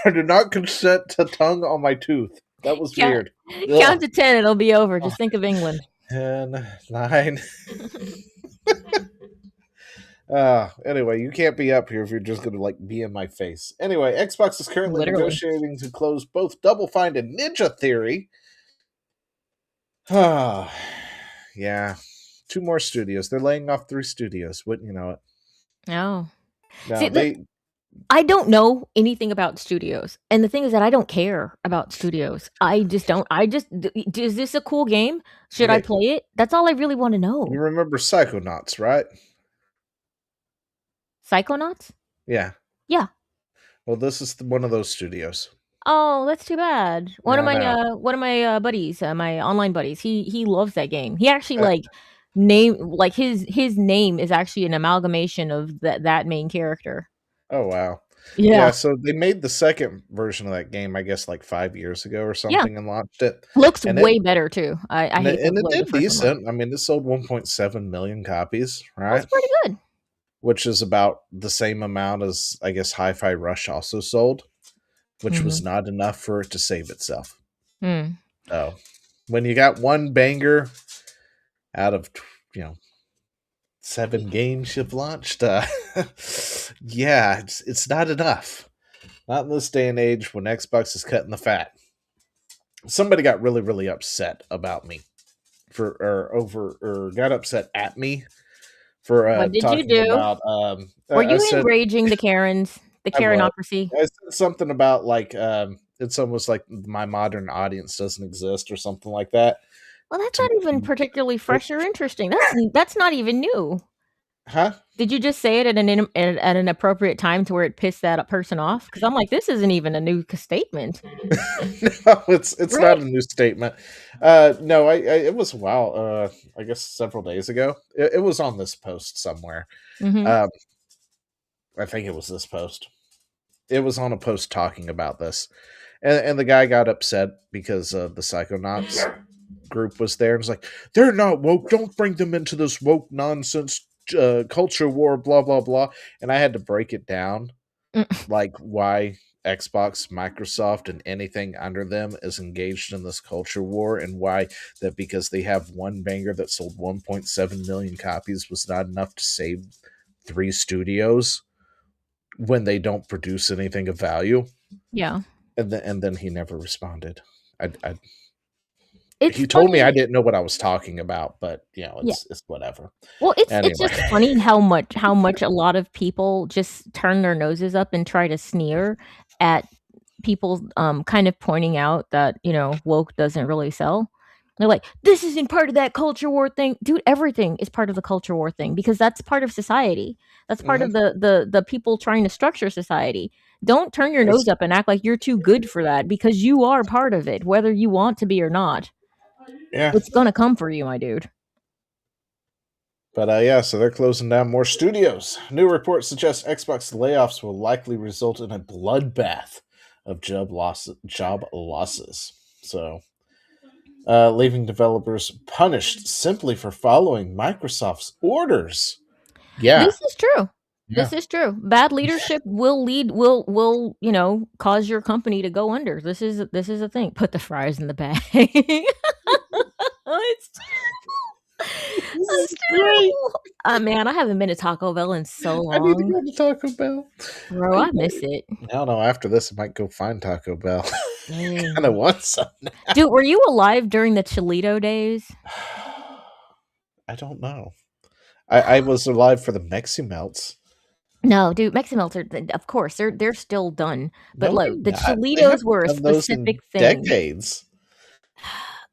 I did not consent to tongue on my tooth. That was weird. Count to 10, it'll be over. Just think of England. 10, 9. Anyway, you can't be up here if you're just going to be in my face. Anyway, Xbox is currently negotiating to close both Double Fine and Ninja Theory. Yeah. 2 more studios. They're laying off 3 studios. Wouldn't you know it? Oh. No, See, I don't know anything about studios. And the thing is that I don't care about studios. I just don't. Is this a cool game? Should I play it? That's all I really want to know. You remember Psychonauts, right? Psychonauts? Yeah. Yeah. Well, this is one of those studios. Oh, that's too bad. One of my buddies, my online buddies, he loves that game. He actually his name is actually an amalgamation of that main character. Oh wow. Yeah. So they made the second version of that game, I guess, 5 years ago or something, and launched it. Looks way better too. I hate and it did decent. I mean, it sold 1.7 million copies, right? That's pretty good. Which is about the same amount as I guess Hi-Fi Rush also sold, which was not enough for it to save itself. So when you got one banger out of 7 games you've launched, yeah, it's not enough. Not in this day and age when Xbox is cutting the fat. Somebody got really, really upset about me got upset at me for what did talking you do? About. Were you enraging the Karens, the Karenocracy? I said something about it's almost like my modern audience doesn't exist or something like that. Well, that's not even particularly fresh or interesting. That's not even new. Huh? Did you just say it at an appropriate time to where it pissed that person off? Because I'm like, this isn't even a new statement. No, it's not a new statement. No, it was a while. I guess several days ago. It was on this post somewhere. Mm-hmm. I think it was this post. It was on a post talking about this. And the guy got upset because the Psychonauts group was there and was like, they're not woke. Don't bring them into this woke nonsense culture war, blah, blah, blah. And I had to break it down, like why Xbox, Microsoft, and anything under them is engaged in this culture war, and why that because they have one banger that sold 1.7 million copies was not enough to save 3 studios when they don't produce anything of value. Yeah. And then he never responded. It's he told me funny. I didn't know what I was talking about, but it's whatever. Well, it's Anyway. just funny how much a lot of people just turn their noses up and try to sneer at people kind of pointing out that, woke doesn't really sell. They're like, this isn't part of that culture war thing. Dude, everything is part of the culture war thing because that's part of society. That's part of the people trying to structure society. Don't turn your nose up and act like you're too good for that because you are part of it, whether you want to be or not. Yeah. It's gonna come for you, my dude. But so they're closing down more studios. New reports suggest Xbox layoffs will likely result in a bloodbath of job losses. So, leaving developers punished simply for following Microsoft's orders. Yeah, this is true. Yeah. This is true. Bad leadership will cause your company to go under. This is a thing. Put the fries in the bag. It's terrible. It's terrible. Man, I haven't been to Taco Bell in so long. I need to go to Taco Bell. Bro, I miss it. I don't know. After this, I might go find Taco Bell. Dang. Kind of want some now. Dude, were you alive during the Chilito days? I don't know. I was alive for the Mexi Melts. No, dude, Mexi Melts are, of course, they're still done. But No, look, the they're not. They Chilitos haven't were a done those in specific thing. decades.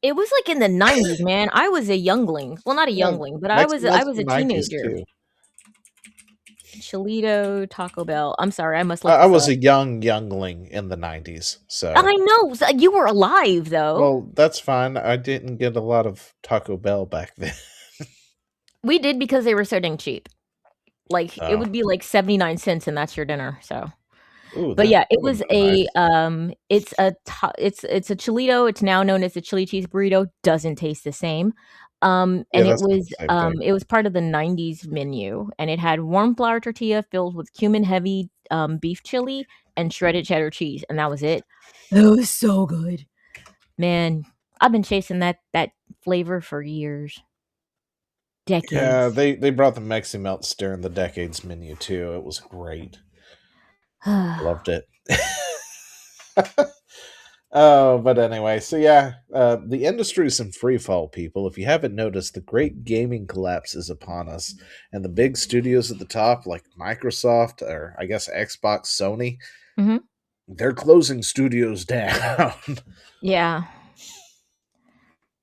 It was like in the 90s, man. I was a youngling. Well, not a youngling, but I was a teenager. Chilito, Taco Bell. I'm sorry, I must look. I was a youngling in the 90s. So I know. You were alive though. Well, that's fine. I didn't get a lot of Taco Bell back then. We did because they were so dang cheap. Like it would be like 79 cents and that's your dinner. So Ooh, but yeah, it was nice. it's a Chilito. It's now known as the chili cheese burrito. Doesn't taste the same. And it was part of the 90s menu, and it had warm flour tortilla filled with cumin heavy beef chili and shredded cheddar cheese, and that was it. It was so good, man. I've been chasing that flavor for years, decades. Yeah, they brought the Mexi Melts during the decades menu too. It was great. Loved it. Oh, but anyway, so yeah, the industry is in free fall, people. If you haven't noticed, the great gaming collapse is upon us, and the big studios at the top, like Microsoft or I guess Xbox, Sony, they're closing studios down. Yeah.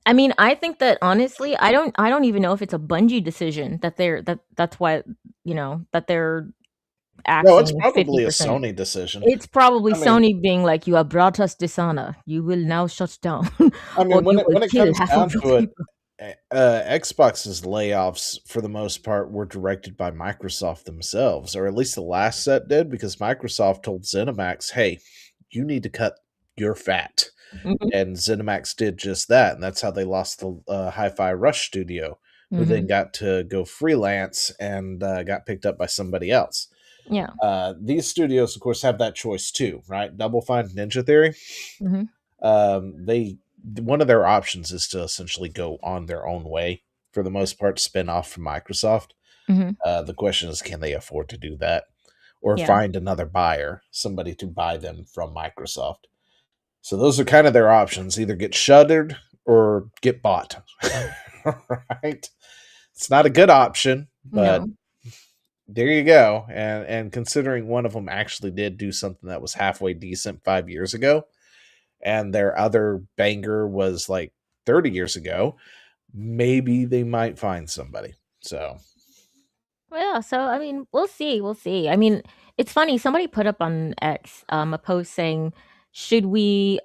I mean, I think that honestly, I don't even know if it's a Bungie decision that that's why that they're. No, it's probably 50%. a Sony decision. It's probably Sony being like, "You have brought us dishonor. You will now shut down." I mean, when it comes down to it, Xbox's layoffs, for the most part, were directed by Microsoft themselves, or at least the last set did, because Microsoft told ZeniMax, "Hey, you need to cut your fat," and ZeniMax did just that, and that's how they lost the Hi-Fi Rush studio, who then got to go freelance and got picked up by somebody else. Yeah. These studios, of course, have that choice too, right? Double Fine, Ninja Theory. One of their options is to essentially go on their own way, for the most part, spin off from Microsoft. The question is, can they afford to do that, or find another buyer, somebody to buy them from Microsoft? So those are kind of their options: either get shuttered or get bought. Right? It's not a good option, but. No. There you go. And considering one of them actually did do something that was halfway decent 5 years ago, and their other banger was like 30 years ago, maybe they might find somebody. So, well, so I mean, we'll see. I mean, it's funny. Somebody put up on X a post saying, should we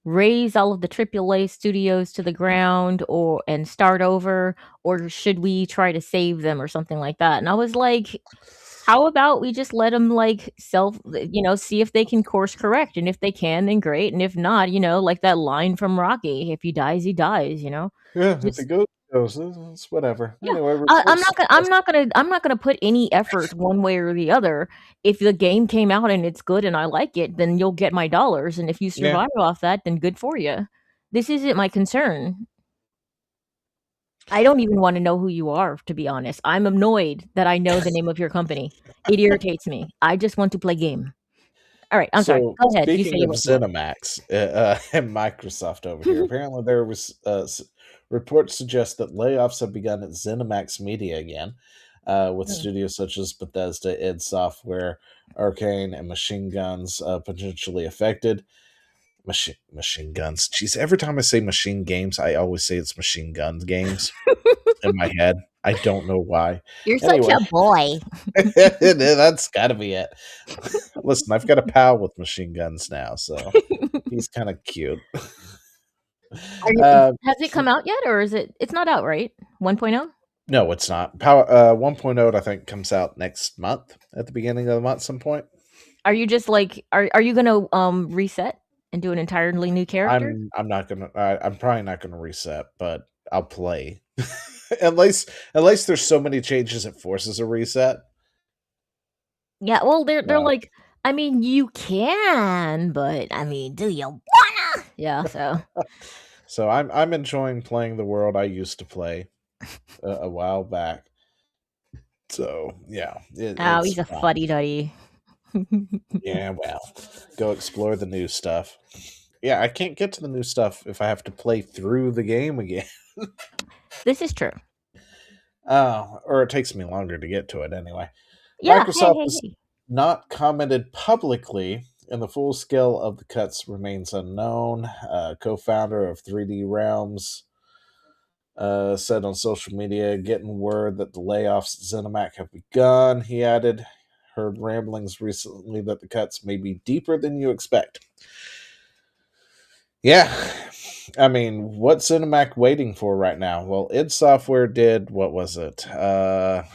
raise all of the AAA studios to the ground and start over, or should we try to save them or something like that? And I was like, How about we just let them like see if they can course correct, and if they can, then great, and if not, like that line from Rocky, if he dies, he dies. Yeah, if it Just goes, it's whatever. yeah. Anyway, I'm not gonna put any effort one way or the other. If the game came out and it's good and I like it, then you'll get my dollars, and if you yeah. survive off that, then good for you. This isn't my concern. I don't even want to know who you are, to be honest. I'm annoyed that I know the name of your company. It irritates me. I just want to play game. All right, I'm sorry. So Go ahead. You say speaking of what you want. ZeniMax and Microsoft over here, apparently there was reports suggest that layoffs have begun at ZeniMax Media again, with studios such as Bethesda, id Software, Arcane, and Machine Guns potentially affected. Machine Guns. Jeez, every time I say machine games, I always say it's Machine Guns games in my head. I don't know why. You're such a boy. That's got to be it. Listen, I've got a pal with machine guns now, so he's kind of cute. Has it come out yet, or is it? It's not out, right? 1.0? No, it's not. Power 1.0, I think, comes out next month at the beginning of the month, some point. Are you just like are you gonna reset and do an entirely new character? I'm not gonna. I'm probably not gonna reset, but I'll play. Unless there's so many changes it forces a reset. Yeah, well, they're like, I mean, you can, but I mean, do you wanna? Yeah, so. So I'm enjoying playing the world I used to play a while back. So yeah, he's a fuddy duddy. Yeah, well, go explore the new stuff. Yeah, I can't get to the new stuff if I have to play through the game again. This is true. Or it takes me longer to get to it anyway. Yeah, Microsoft has not commented publicly, and the full scale of the cuts remains unknown. Co-founder of 3D Realms said on social media, getting word that the layoffs at ZeniMax have begun. He added, heard ramblings recently that the cuts may be deeper than you expect. Yeah, I mean, what's ZeniMax waiting for right now? Well, id Software did, what was it? The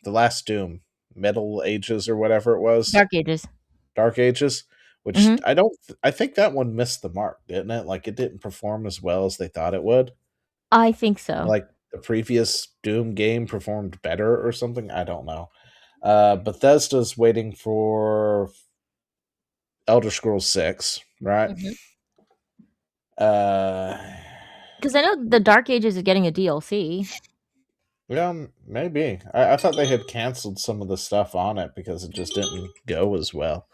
last Doom, Middle Ages or whatever it was. Dark Ages, which I think that one missed the mark, didn't it? Like, it didn't perform as well as they thought it would. I think so. Like, the previous Doom game performed better or something? I don't know. Bethesda's waiting for Elder Scrolls 6, right? Because I know the Dark Ages is getting a DLC. Yeah, maybe. I thought they had canceled some of the stuff on it because it just didn't go as well.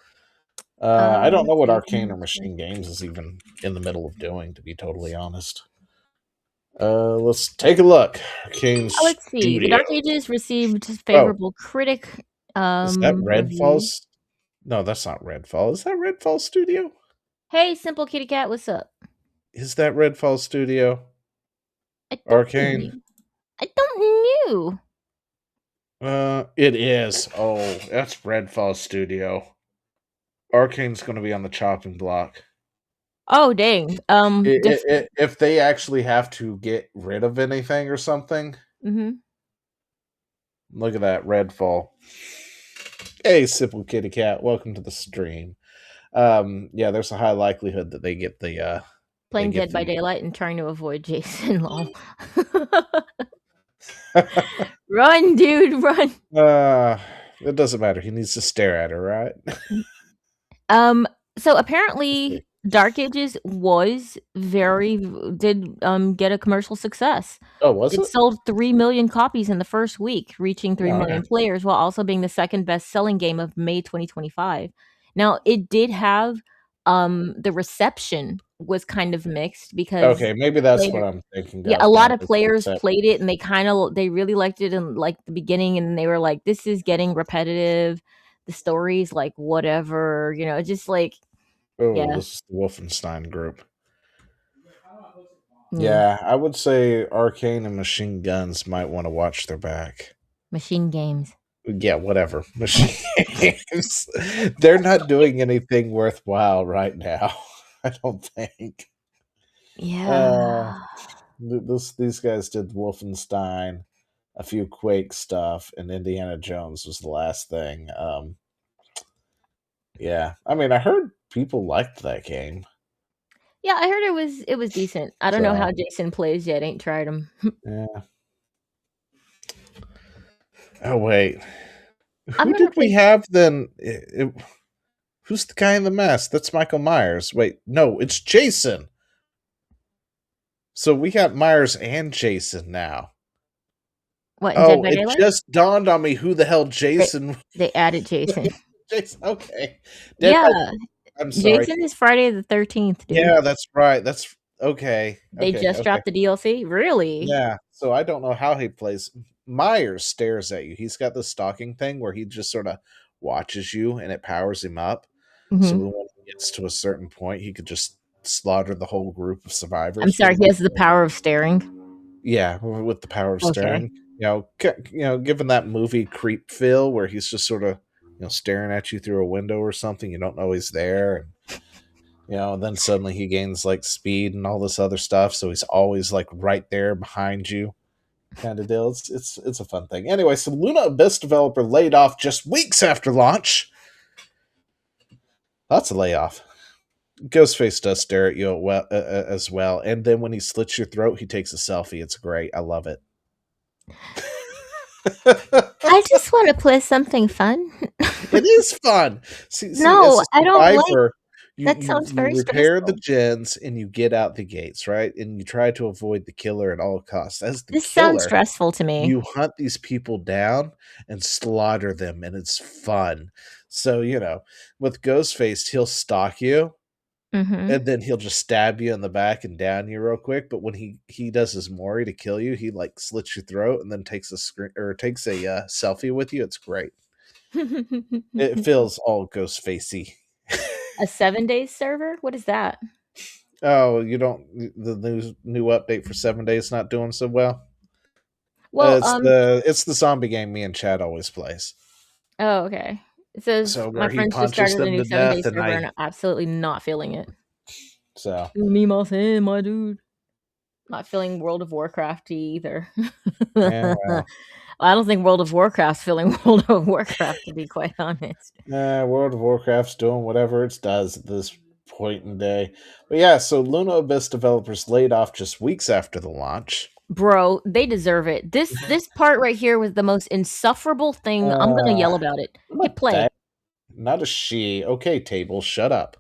I don't know what Arcane or Machine Games is even in the middle of doing, to be totally honest. Let's take a look. Arcane let's see. Studio. The Dark Ages received favorable critic. Is that Redfall's? No, that's not Redfall. Is that Redfall Studio? Hey, Simple Kitty Cat, what's up? Is that Redfall Studio? Arcane? I don't know. It is. Oh, that's Redfall Studio. Arcane's going to be on the chopping block. Oh, dang. If they actually have to get rid of anything or something. Look at that, Redfall. Hey, Simple Kitty Cat, welcome to the stream. Yeah, there's a high likelihood that they get the playing Dead by Daylight and trying to avoid Jason. Lol. Run, dude, run. It doesn't matter. He needs to stare at her, right? So apparently Dark Ages did get a commercial success. Oh, was it? It sold 3 million copies in the first week, reaching 3 million players, while also being the second best-selling game of May 2025. Now, it did have the reception was kind of mixed because maybe that's what I'm thinking. Yeah, a lot of players played it and they really liked it in like the beginning, and they were like, "This is getting repetitive. The story's like whatever, just like." This is the Wolfenstein group. Yeah, I would say Arcane and Machine Guns might want to watch their back. Machine Games. Yeah, whatever. Machine Games. They're not doing anything worthwhile right now. I don't think. Yeah. These guys did Wolfenstein. a few Quake stuff, and Indiana Jones was the last thing. Yeah, I mean, I heard people liked that game. Yeah, I heard it was decent. I don't know how So, Jason plays yet. Ain't tried him. yeah. Oh wait, I'm who gonna did we play. have then? Who's the guy in the mask? That's Michael Myers. Wait, no, it's Jason. So we got Myers and Jason now. What in Dead Oh, by it Daylight? just dawned on me who the hell Jason. They added Jason. Jason. Okay, Dead by- Yeah, I'm sorry. Jason is Friday the 13th, dude. Yeah, that's right. That's okay. They Okay, just okay. dropped the DLC. Really? Yeah. So I don't know how he plays. Myers stares at you. He's got the stalking thing where he just sort of watches you and it powers him up. So Mhm. when he gets to a certain point, he could just slaughter the whole group of survivors. I'm sorry. He has the power of staring. Yeah, with the power of Okay. staring. Given that movie creep feel where he's just sort of staring at you through a window or something, you don't know he's there, and then suddenly he gains like speed and all this other stuff, so he's always like right there behind you, kind of deal. It's a fun thing. Anyway, so Luna Abyss developer laid off just weeks after launch. Lots of layoff. Ghostface does stare at you as well, and then when he slits your throat, he takes a selfie. It's great. I love it. I just want to play something fun. It is fun. See, No, as a I don't like. survivor, That sounds very you repair the stressful. gens and you get out the gates, right? And you try to avoid the killer at all costs. As the This sounds killer, stressful to me. you hunt these people down and slaughter them, and it's fun. So, with Ghostface, he'll stalk you, Mm-hmm. and then he'll just stab you in the back and down you real quick. But when he does his Mori to kill you, he like slits your throat and then takes a selfie with you. It's great. It feels all Ghostfacey. A 7 days server? What is that? Oh, you don't the new update for 7 days not doing so well? Well, it's the zombie game me and Chad always plays. Oh, okay. It says So my where he friends just punches started a them new to 7 day death, and server and I'm absolutely not feeling it. so My dude. Not feeling World of Warcraft either. yeah, well, I don't think World of Warcraft's feeling World of Warcraft, to be quite honest. World of Warcraft's doing whatever it does at this point in day. But yeah, so Luna Abyss developers laid off just weeks after the launch. Bro, they deserve it. This part right here was the most insufferable thing. I'm gonna yell about it. Hit play. That, not a she. Okay, table, shut up.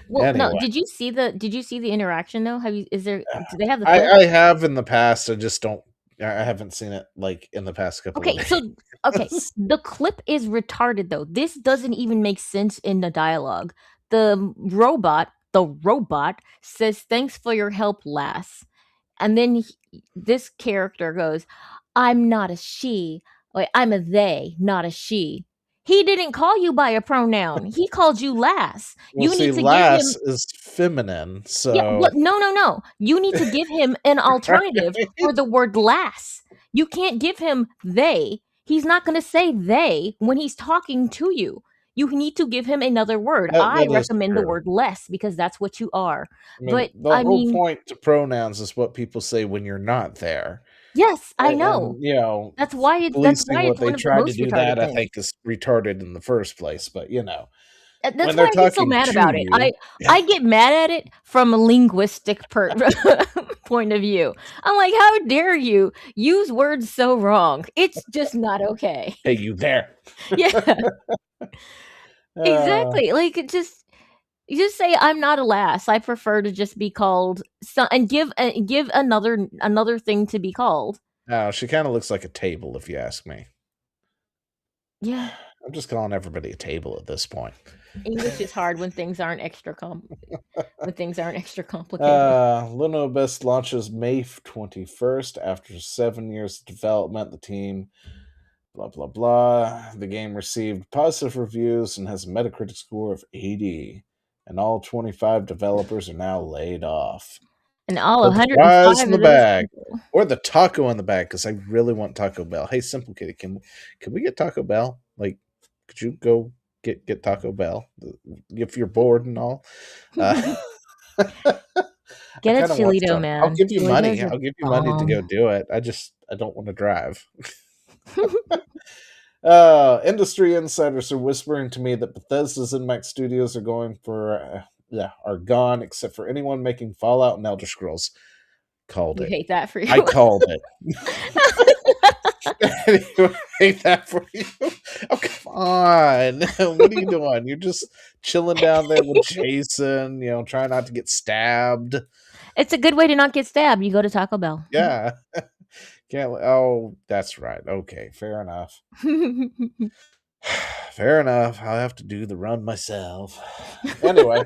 Well, Anyway. no. Did you see the interaction though? Do they have the clip? I have in the past. I just don't. I haven't seen it like in the past couple of days. Okay, the clip is retarded though. This doesn't even make sense in the dialogue. The robot says, "Thanks for your help, lass," and then this character goes, "I'm not a she. Wait, I'm a they, not a she." He didn't call you by a pronoun. He called you lass. Well, You need to lass give him. is feminine, so Yeah, but no. You need to give him an alternative for the word lass. You can't give him they. He's not going to say they when he's talking to you. You need to give him another word. I that is recommend the true. word less because that's what you are. I mean, But the whole point to pronouns is what people say when you're not there. Yes, I know. And, that's why it's policing what one they of the tried to most do retarded that I things. think is retarded in the first place. But That's when why they're I get so talking mad to about it. you- I get mad at it from a linguistic point of view. I'm like, how dare you use words so wrong? It's just not okay. Hey, you there? Yeah, exactly. Like it just you just say I'm not a lass. I prefer to just be called and give another thing to be called. No, she kind of looks like a table, if you ask me. Yeah, I'm just calling everybody a table at this point. English is hard when things aren't extra complicated. Luna Abyss launches May 21st after 7 years of development. The team, blah, blah, blah. The game received positive reviews and has a Metacritic score of 80. And all 25 developers are now laid off. And all The 105 prize in the of those bag. people. Or the taco in the bag, because I really want Taco Bell. Hey, Simple Kitty, can we get Taco Bell? Like, could you go get Taco Bell if you're bored and all? Get I a kinda want Chilito, some. man. I'll give you money. Chilitos are I'll give you money to bomb. go do it. I don't want to drive. Industry insiders are whispering to me that Bethesda's ZeniMax Studios are are gone, except for anyone making Fallout and Elder Scrolls. Called You it. hate that for you. I called it. Anyway, hate that for you. Oh, come on. What are you doing? You're just chilling down there with Jason, trying not to get stabbed. It's a good way to not get stabbed. You go to Taco Bell. Yeah. Oh, that's right. Okay, fair enough. Fair enough. I'll have to do the run myself. Anyway,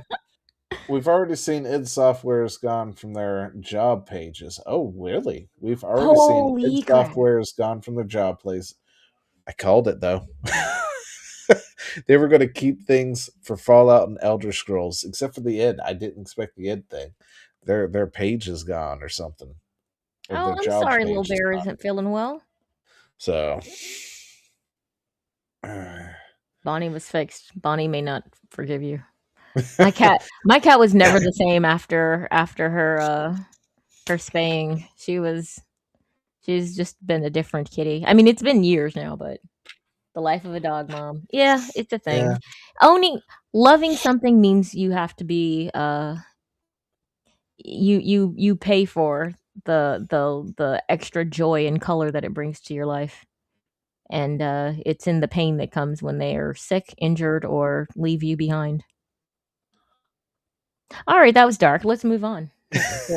we've already seen id Software has gone from their job pages. Oh, really? We've already Holy seen id crap. Software has gone from their job place. I called it, though. They were going to keep things for Fallout and Elder Scrolls, except for the id. I didn't expect the id thing. Their page is gone or something. Or Oh, their I'm jobs sorry, page Little is Bear gone. isn't feeling well. So, Bonnie was fixed. Bonnie may not forgive you. My cat was never the same after her spaying. She's just been a different kitty. I mean, it's been years now, but the life of a dog, Mom. Yeah, it's a thing. Yeah. Loving something means you have to be you pay for the extra joy and color that it brings to your life. And it's in the pain that comes when they are sick, injured, or leave you behind. All right, that was dark. Let's move on.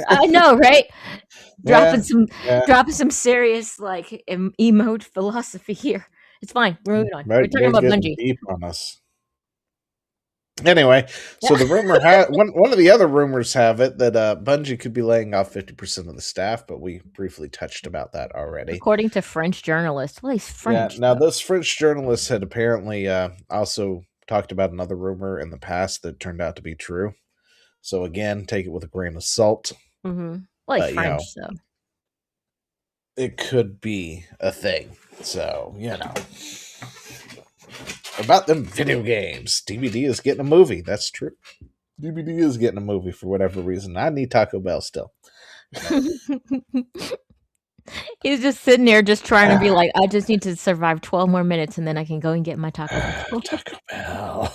I know, right? Dropping some serious emote philosophy here. It's fine. We're moving on. We're talking about Bungie. Deep on us. Anyway, so the rumor one of the other rumors have it that Bungie could be laying off 50% of the staff, but we briefly touched about that already. According to French journalists. Well, he's French. Yeah, now those French journalists had apparently also talked about another rumor in the past that turned out to be true. So again, take it with a grain of salt. Mm-hmm. Well, he's French, so it could be a thing. So, about them video games. DVD is getting a movie. That's true. DVD is getting a movie for whatever reason. I need Taco Bell still. He's just sitting there just trying to be like, I just need to survive 12 more minutes and then I can go and get my Taco Bell. Taco Bell.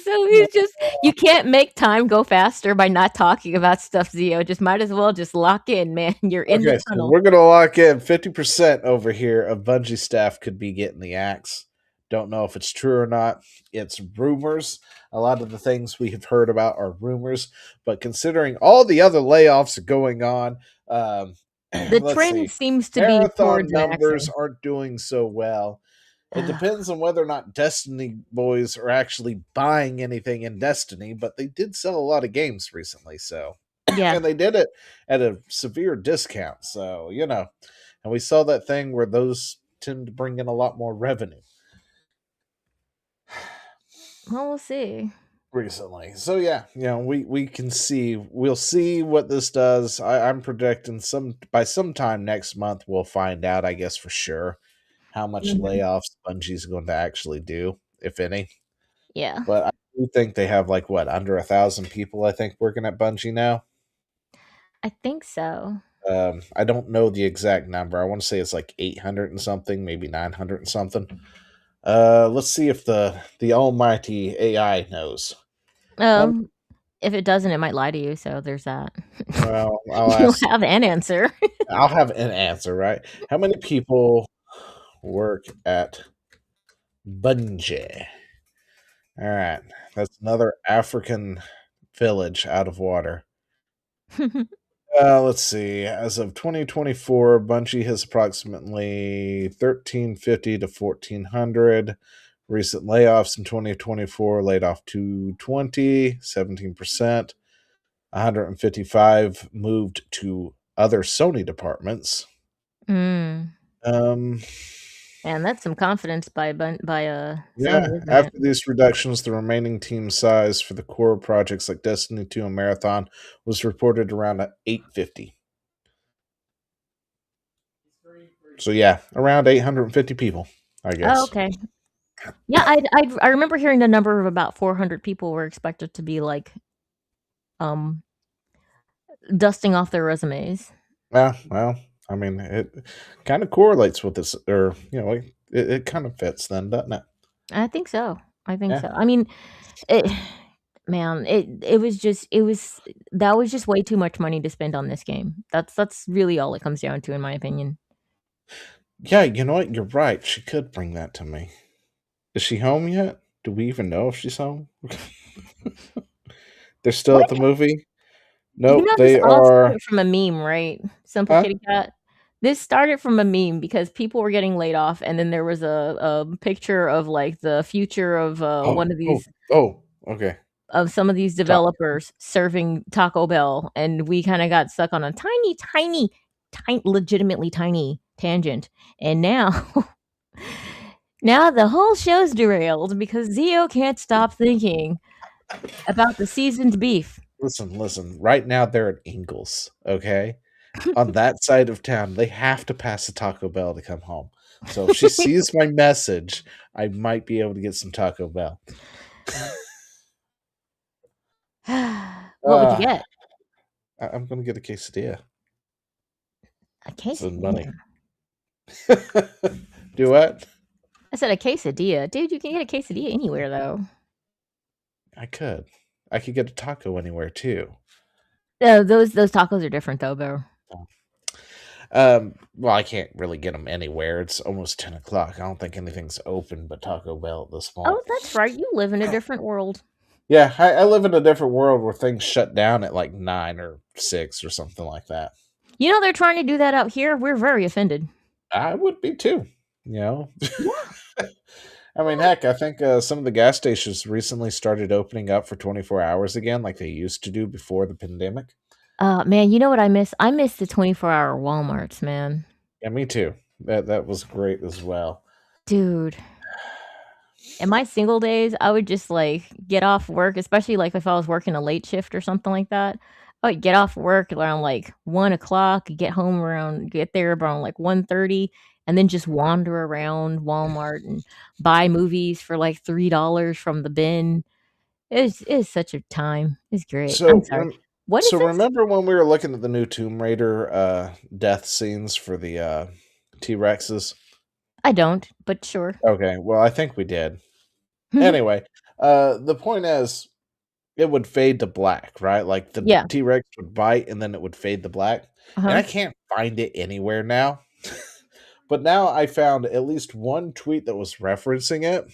He's just, you can't make time go faster by not talking about stuff, Zio. Just might as well just lock in, man. You're in the tunnel. So we're going to lock in 50% over here of Bungie staff could be getting the axe. Don't know if it's true or not. It's rumors. A lot of the things we have heard about are rumors, but considering all the other layoffs are going on, the trend seems to be Marathon numbers aren't doing so well. It depends on whether or not Destiny boys are actually buying anything in Destiny, but they did sell a lot of games recently, so yeah, and they did it at a severe discount, so and we saw that thing where those tend to bring in a lot more revenue. Well, we'll see. Recently, so we'll see what this does. I'm predicting by sometime next month we'll find out, I guess, for sure how much layoffs Bungie's going to actually do, if any. Yeah. But I do think they have under 1,000 people, I think, working at Bungie now. I think so. I don't know the exact number. I want to say it's 800 and something, maybe 900 and something. Let's see if the almighty AI knows. If it doesn't, it might lie to you, so there's that. Well, You'll have an answer. I'll have an answer, right? How many people work at Bungie? All right, that's another African village out of water. Let's see. As of 2024, Bungie has approximately 1,350 to 1,400. Recent layoffs in 2024 laid off 220, 17%. 155 moved to other Sony departments. And that's some confidence by Sony, after these reductions, the remaining team size for the core projects like Destiny 2 and Marathon was reported around 850. So around 850 people, I guess. Oh, okay. Yeah, I remember hearing the number of about 400 people were expected to be dusting off their resumes. Yeah, well, I mean, it kind of correlates with this, or it kind of fits then, doesn't it? I think so. I think Yeah. so. I mean, it, man, it was just that was just way too much money to spend on this game. That's really all it comes down to, in my opinion. Yeah, you know what? You're right. She could bring that to me. Is she home yet? Do we even know if she's home? They're still at the movie? You Nope, know, this they all are. started from a meme, right? Simple Huh? Kitty Cat. This started from a meme because people were getting laid off, and then there was a picture of like the future of one of these Okay. of some of these developers serving Taco Bell, and we kind of got stuck on a tiny, legitimately tiny tangent, and now. Now the whole show's derailed because Zio can't stop thinking about the seasoned beef. Listen. Right now they're at Ingles, okay? On that side of town, they have to pass a Taco Bell to come home. So if she sees my message, I might be able to get some Taco Bell. What would you get? I'm gonna get a quesadilla. A quesadilla. Some money. Do what? I said a quesadilla. Dude, you can get a quesadilla anywhere, though. I could get a taco anywhere, too. Those tacos are different, though, bro. Well, I can't really get them anywhere. It's almost 10 o'clock. I don't think anything's open but Taco Bell at this point. Oh, that's right. You live in a different world. Yeah, I live in a different world where things shut down at like 9 or 6 or something like that. You know, they're trying to do that out here. We're very offended. I would be, too. I mean, heck, I think some of the gas stations recently started opening up for 24 hours again, like they used to do before the pandemic. Man, you know what I miss? I miss the 24-hour Walmarts, man. Yeah, me too. That was great as well. Dude. In my single days, I would just like get off work, especially like if I was working a late shift or something like that. I would get off work around like 1 o'clock, get there around like 1:30, and then just wander around Walmart and buy movies for like $3 from the bin. It's such a time. It's great. I'm sorry. What is this? Remember when we were looking at the new Tomb Raider death scenes for the T-Rexes? I don't, but sure. Okay, well, I think we did. Anyway, the point is, it would fade to black, right? Like the T-Rex would bite and then it would fade to black. And I can't find it anywhere now. But now I found at least one tweet that was referencing it.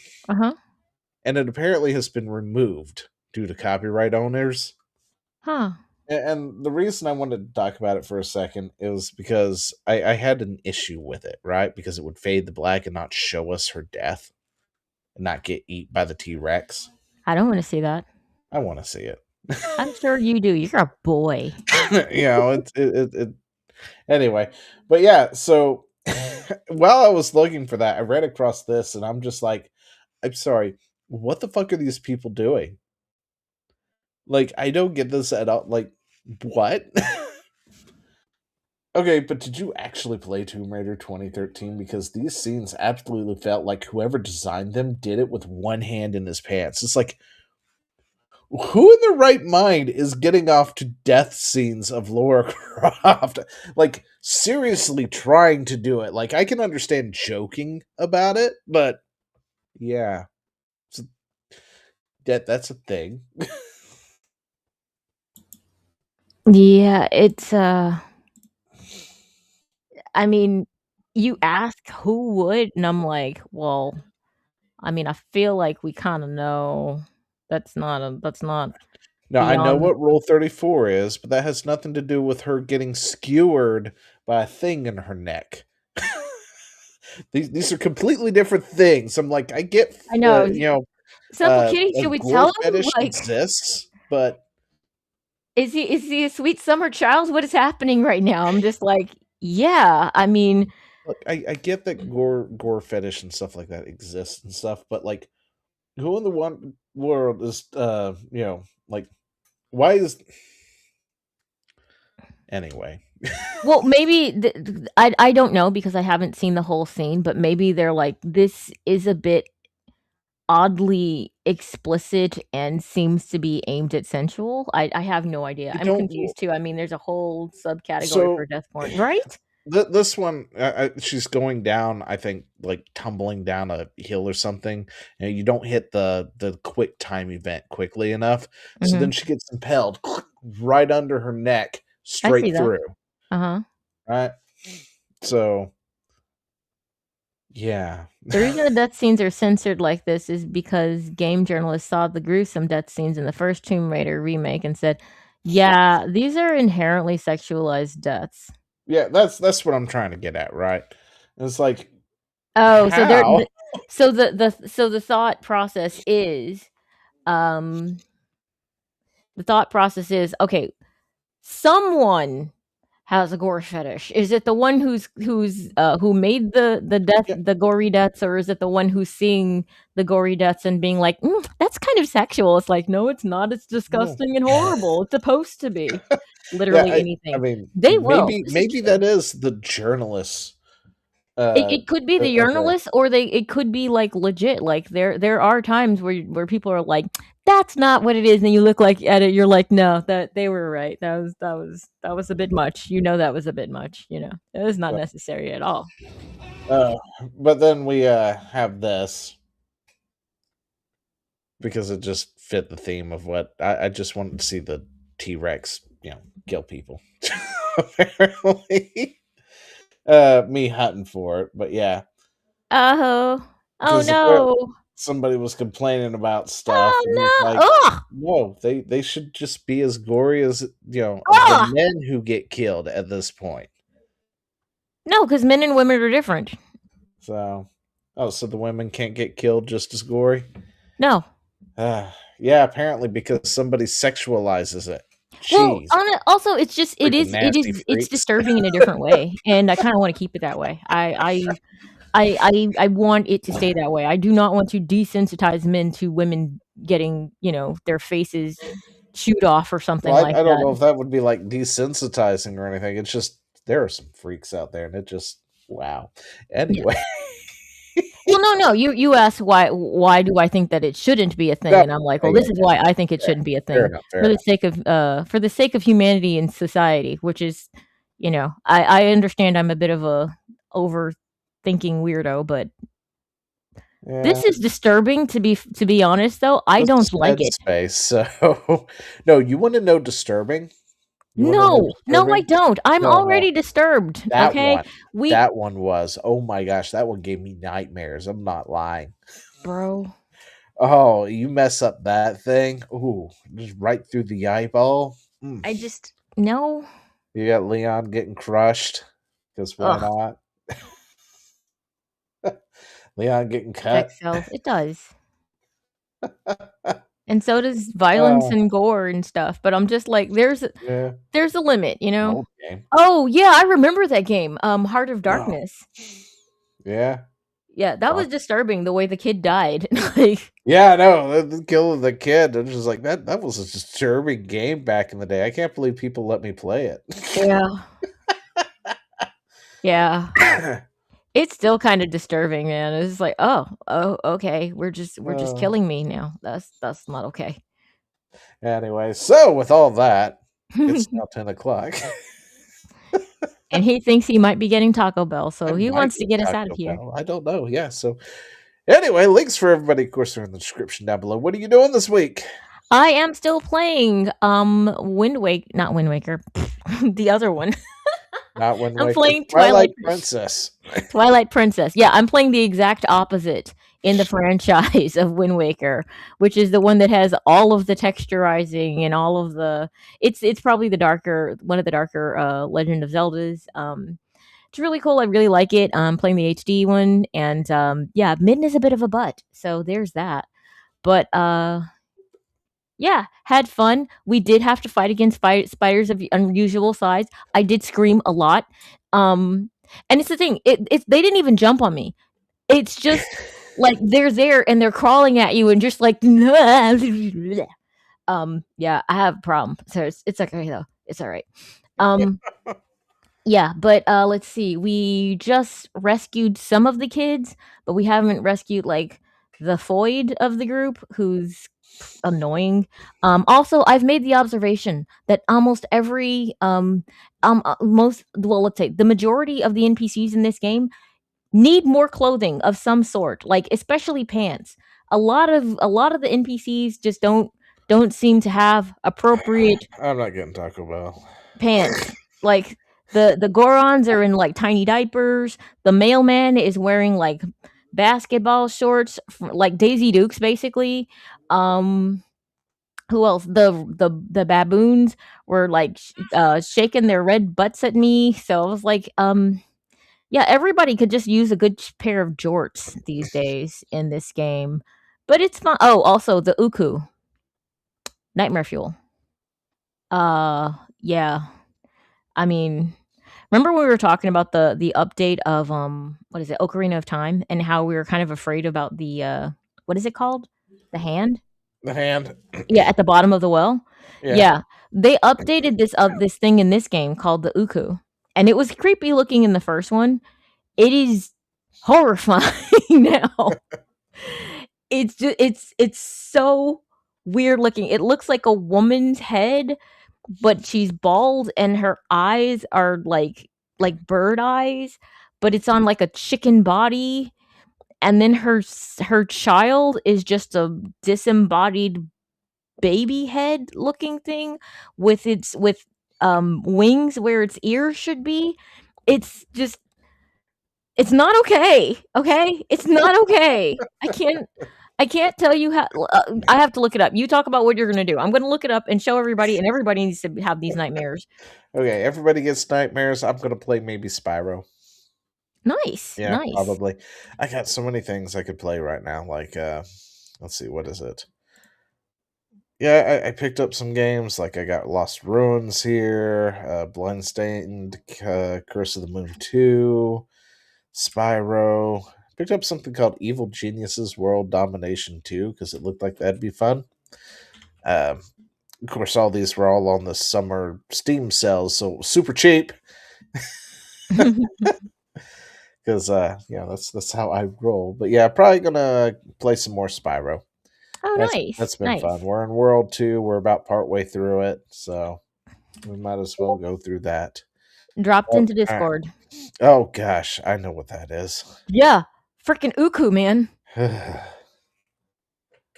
And it apparently has been removed due to copyright owners. Huh. And the reason I wanted to talk about it for a second is because I had an issue with it, right? Because it would fade to black and not show us her death and not get eaten by the T-Rex. I don't want to see that. I want to see it. I'm sure you do. You're a boy. Anyway, but yeah, so while I was looking for that, I ran across this and I'm just like, I'm sorry, what the fuck are these people doing? Like, I don't get this at all. Like, what? Okay, but did you actually play Tomb Raider 2013? Because these scenes absolutely felt like whoever designed them did it with one hand in his pants. It's like, who in their right mind is getting off to death scenes of Lara Croft? Like, seriously trying to do it. Like, I can understand joking about it, but yeah. That's a thing. Yeah, it's I mean, you ask who would, and I'm like, well, I mean, I feel like we kind of know that's not Now, I know beyond- what Rule 34 is, but that has nothing to do with her getting skewered by a thing in her neck. These are completely different things. I'm like, I get, I know. Simple Kitty, Kitty, should we tell him? fetish Like, exists, but is he a sweet summer child? What is happening right now? I'm just like, yeah. I mean, look, I get that gore fetish and stuff like that exists and stuff, but like, who in the one world is like, why is anyway? Well, maybe I don't know because I haven't seen the whole scene, but maybe they're like, this is a bit oddly explicit and seems to be aimed at sensual. I have no idea. I'm confused too. I mean, there's a whole subcategory for death porn, right? This one, she's going down. I think like tumbling down a hill or something, and you don't hit the quick time event quickly enough. So then Mhm. she gets impaled right under her neck, I see straight that. through. Uh-huh. Right. So yeah, The reason the death scenes are censored like this is because game journalists saw the gruesome death scenes in the first Tomb Raider remake and said, "Yeah, these are inherently sexualized deaths." yeah. That's what I'm trying to get at. Right. It's like Oh, so they're how? so the thought process is the thought process is, okay, someone has a gore fetish. Is it the one who made Yeah, the gory deaths, or is it the one who's seeing the gory deaths and being like, that's kind of sexual? It's like, no, it's not. It's no. disgusting and horrible. It's supposed to be. Yeah, Literally I anything. mean, They will. This is maybe true. that is the journalists. It could be the Okay. journalists, or it could be like legit. Like there are times where people are like, that's not what it is, and you look like at it, you're like, no, that they were right. That was a bit much. That was a bit much. It was not necessary at all. Uh, but then we have this because it just fit the theme of what I just wanted to see the T-Rex, kill people. Apparently, me hunting for it, but yeah, Oh, oh because apparently no, somebody was complaining about stuff, oh and it's no, like, oh, no, they should just be as gory as the oh. men who get killed at this point. No, because men and women are different. So, so the women can't get killed just as gory? No. Yeah, apparently because somebody sexualizes it. Well, Jeez, also it's just freaking nasty it's freaks. disturbing in a different way, and I kind of want to keep it that way. I want it to stay that way. I do not want to desensitize men to women getting, their faces chewed off or something Well, like I don't that. know if that would be like desensitizing or anything. It's just there are some freaks out there, and it just wow. Yeah. Anyway, Well, no. You asked why do I think that it shouldn't be a thing, No, and I'm like, well, this is why I think it shouldn't be a fair thing enough. for the sake of humanity and society, which is, I understand I'm a bit of a overthinking weirdo, but Yeah, this is disturbing to be honest. Though I this don't is like Dead it. Space. So, no, you want to know disturbing? You wanna know No, I disturbing? don't. I'm No, already disturbed. that Okay, one. That one was. Oh my gosh, that one gave me nightmares. I'm not lying. bro. Oh, you mess up that thing. Ooh, just right through the eyeball. Mm. I just no. You got Leon getting crushed. Because why Ugh, not? Leon getting cut. sex sells. It does. And so does violence and gore and stuff. But I'm just like, there's Yeah. a limit, Old game. Oh yeah, I remember that game. Heart of Oh, Darkness. yeah. Yeah, that was disturbing the way the kid died. Like, Yeah, I know. The kill of the kid. I'm just like that was a disturbing game back in the day. I can't believe people let me play it. yeah. Yeah. It's still kind of disturbing, man. It's just like, oh, okay. We're just killing me now. That's not okay. Anyway, so with all that, it's now 10 o'clock. And he thinks he might be getting Taco Bell, so I he might wants to get get us out Taco of here. Bell. I don't know. Yeah. So anyway, links for everybody, of course, are in the description down below. What are you doing this week? I am still playing not Wind Waker, the other one. Not Wind I'm Waker. playing Twilight Princess. Twilight Princess. Yeah, I'm playing the exact opposite in the franchise of Wind Waker, which is the one that has all of the texturizing and all of the. It's probably one of the darker Legend of Zeldas. It's really cool. I really like it. I'm playing the HD one, and yeah, Midden is a bit of a butt, so there's that. But yeah, had fun. We did have to fight against spiders of unusual size. I did scream a lot. And it's the thing, it's they didn't even jump on me. It's just like they're there and they're crawling at you and just like yeah, I have a problem. So it's okay though. It's all right. Yeah, but let's see. We just rescued some of the kids, but we haven't rescued like the Foyd of the group, who's annoying. Also, I've made the observation that almost every let's say the majority of the NPCs in this game need more clothing of some sort, like especially pants. A lot of the NPCs just don't seem to have appropriate I'm not getting Taco Bell. pants. Like the Gorons are in like tiny diapers. The mailman is wearing like basketball shorts, like Daisy Dukes, basically. Who else? The baboons were like shaking their red butts at me. So I was like, yeah, everybody could just use a good pair of jorts these days in this game. But it's fun. Oh, also the Uku. Nightmare fuel. Yeah. I mean, remember when we were talking about the update of what is it, Ocarina of Time, and how we were kind of afraid about the what is it called? The hand? The hand. Yeah, at the bottom of the well. Yeah. Yeah. They updated this thing in this game called the Uku. And it was creepy looking in the first one. It is horrifying now. It's so weird looking. It looks like a woman's head, but she's bald and her eyes are like bird eyes, but it's on like a chicken body. And then her child is just a disembodied baby head looking thing with wings where its ears should be. It's not okay. Okay, it's not okay. I can't tell you how. I have to look it up. You talk about what you're gonna do. I'm gonna look it up and show everybody, and everybody needs to have these nightmares. Okay, everybody gets nightmares. I'm gonna play maybe Spyro. Nice. Yeah, Nice. probably. I got so many things I could play right now. Like, let's see, what is it? Yeah, I picked up some games. Like, I got Lost Ruins here, Bloodstained, Curse of the Moon 2, Spyro. Picked up something called Evil Geniuses World Domination 2 because it looked like that'd be fun. Of course, all these were all on the summer Steam sales, so super cheap. Because that's how I roll. But yeah, probably gonna play some more Spyro. Oh, nice. That's been nice. fun. We're in World 2. We're about partway through it, so we might as well go through that. Dropped into Discord. Oh gosh, I know what that is. Yeah, freaking Uku, man.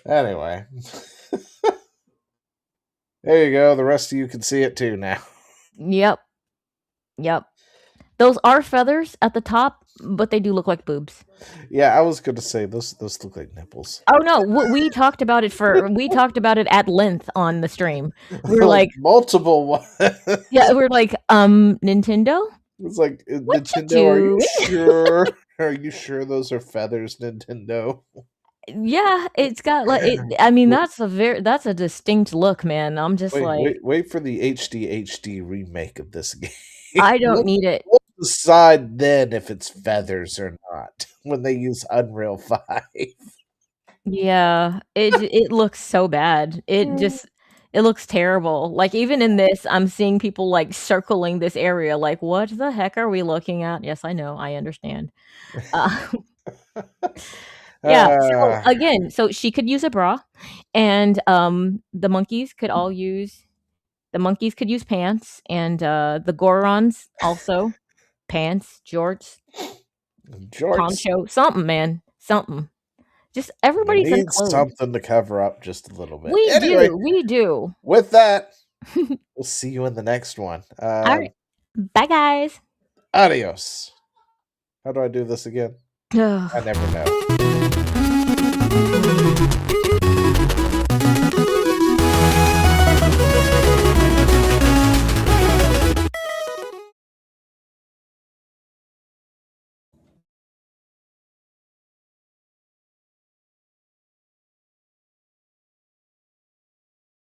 Anyway, there you go. The rest of you can see it too now. Yep. Those are feathers at the top, but they do look like boobs. Yeah, I was going to say those look like nipples. Oh no, we talked about it at length on the stream. We were like multiple ones. Yeah, we're like, Nintendo? It's like, Nintendo, are you sure? Are you sure those are feathers, Nintendo? Yeah, it's got like I mean that's a distinct look, man. I'm just wait for the HD remake of this game. I don't need it. We'll decide then if it's feathers or not when they use Unreal 5. Yeah, it looks so bad. It looks terrible. Like even in this, I'm seeing people like circling this area. Like, what the heck are we looking at? Yes, I know, I understand. Yeah. So again, so she could use a bra, and the monkeys could use pants, and the Gorons also pants, jorts, poncho, something, man, something. Just everybody needs something to cover up just a little bit. We do. With that, we'll see you in the next one. All right. Bye, guys. Adios. How do I do this again? I never know.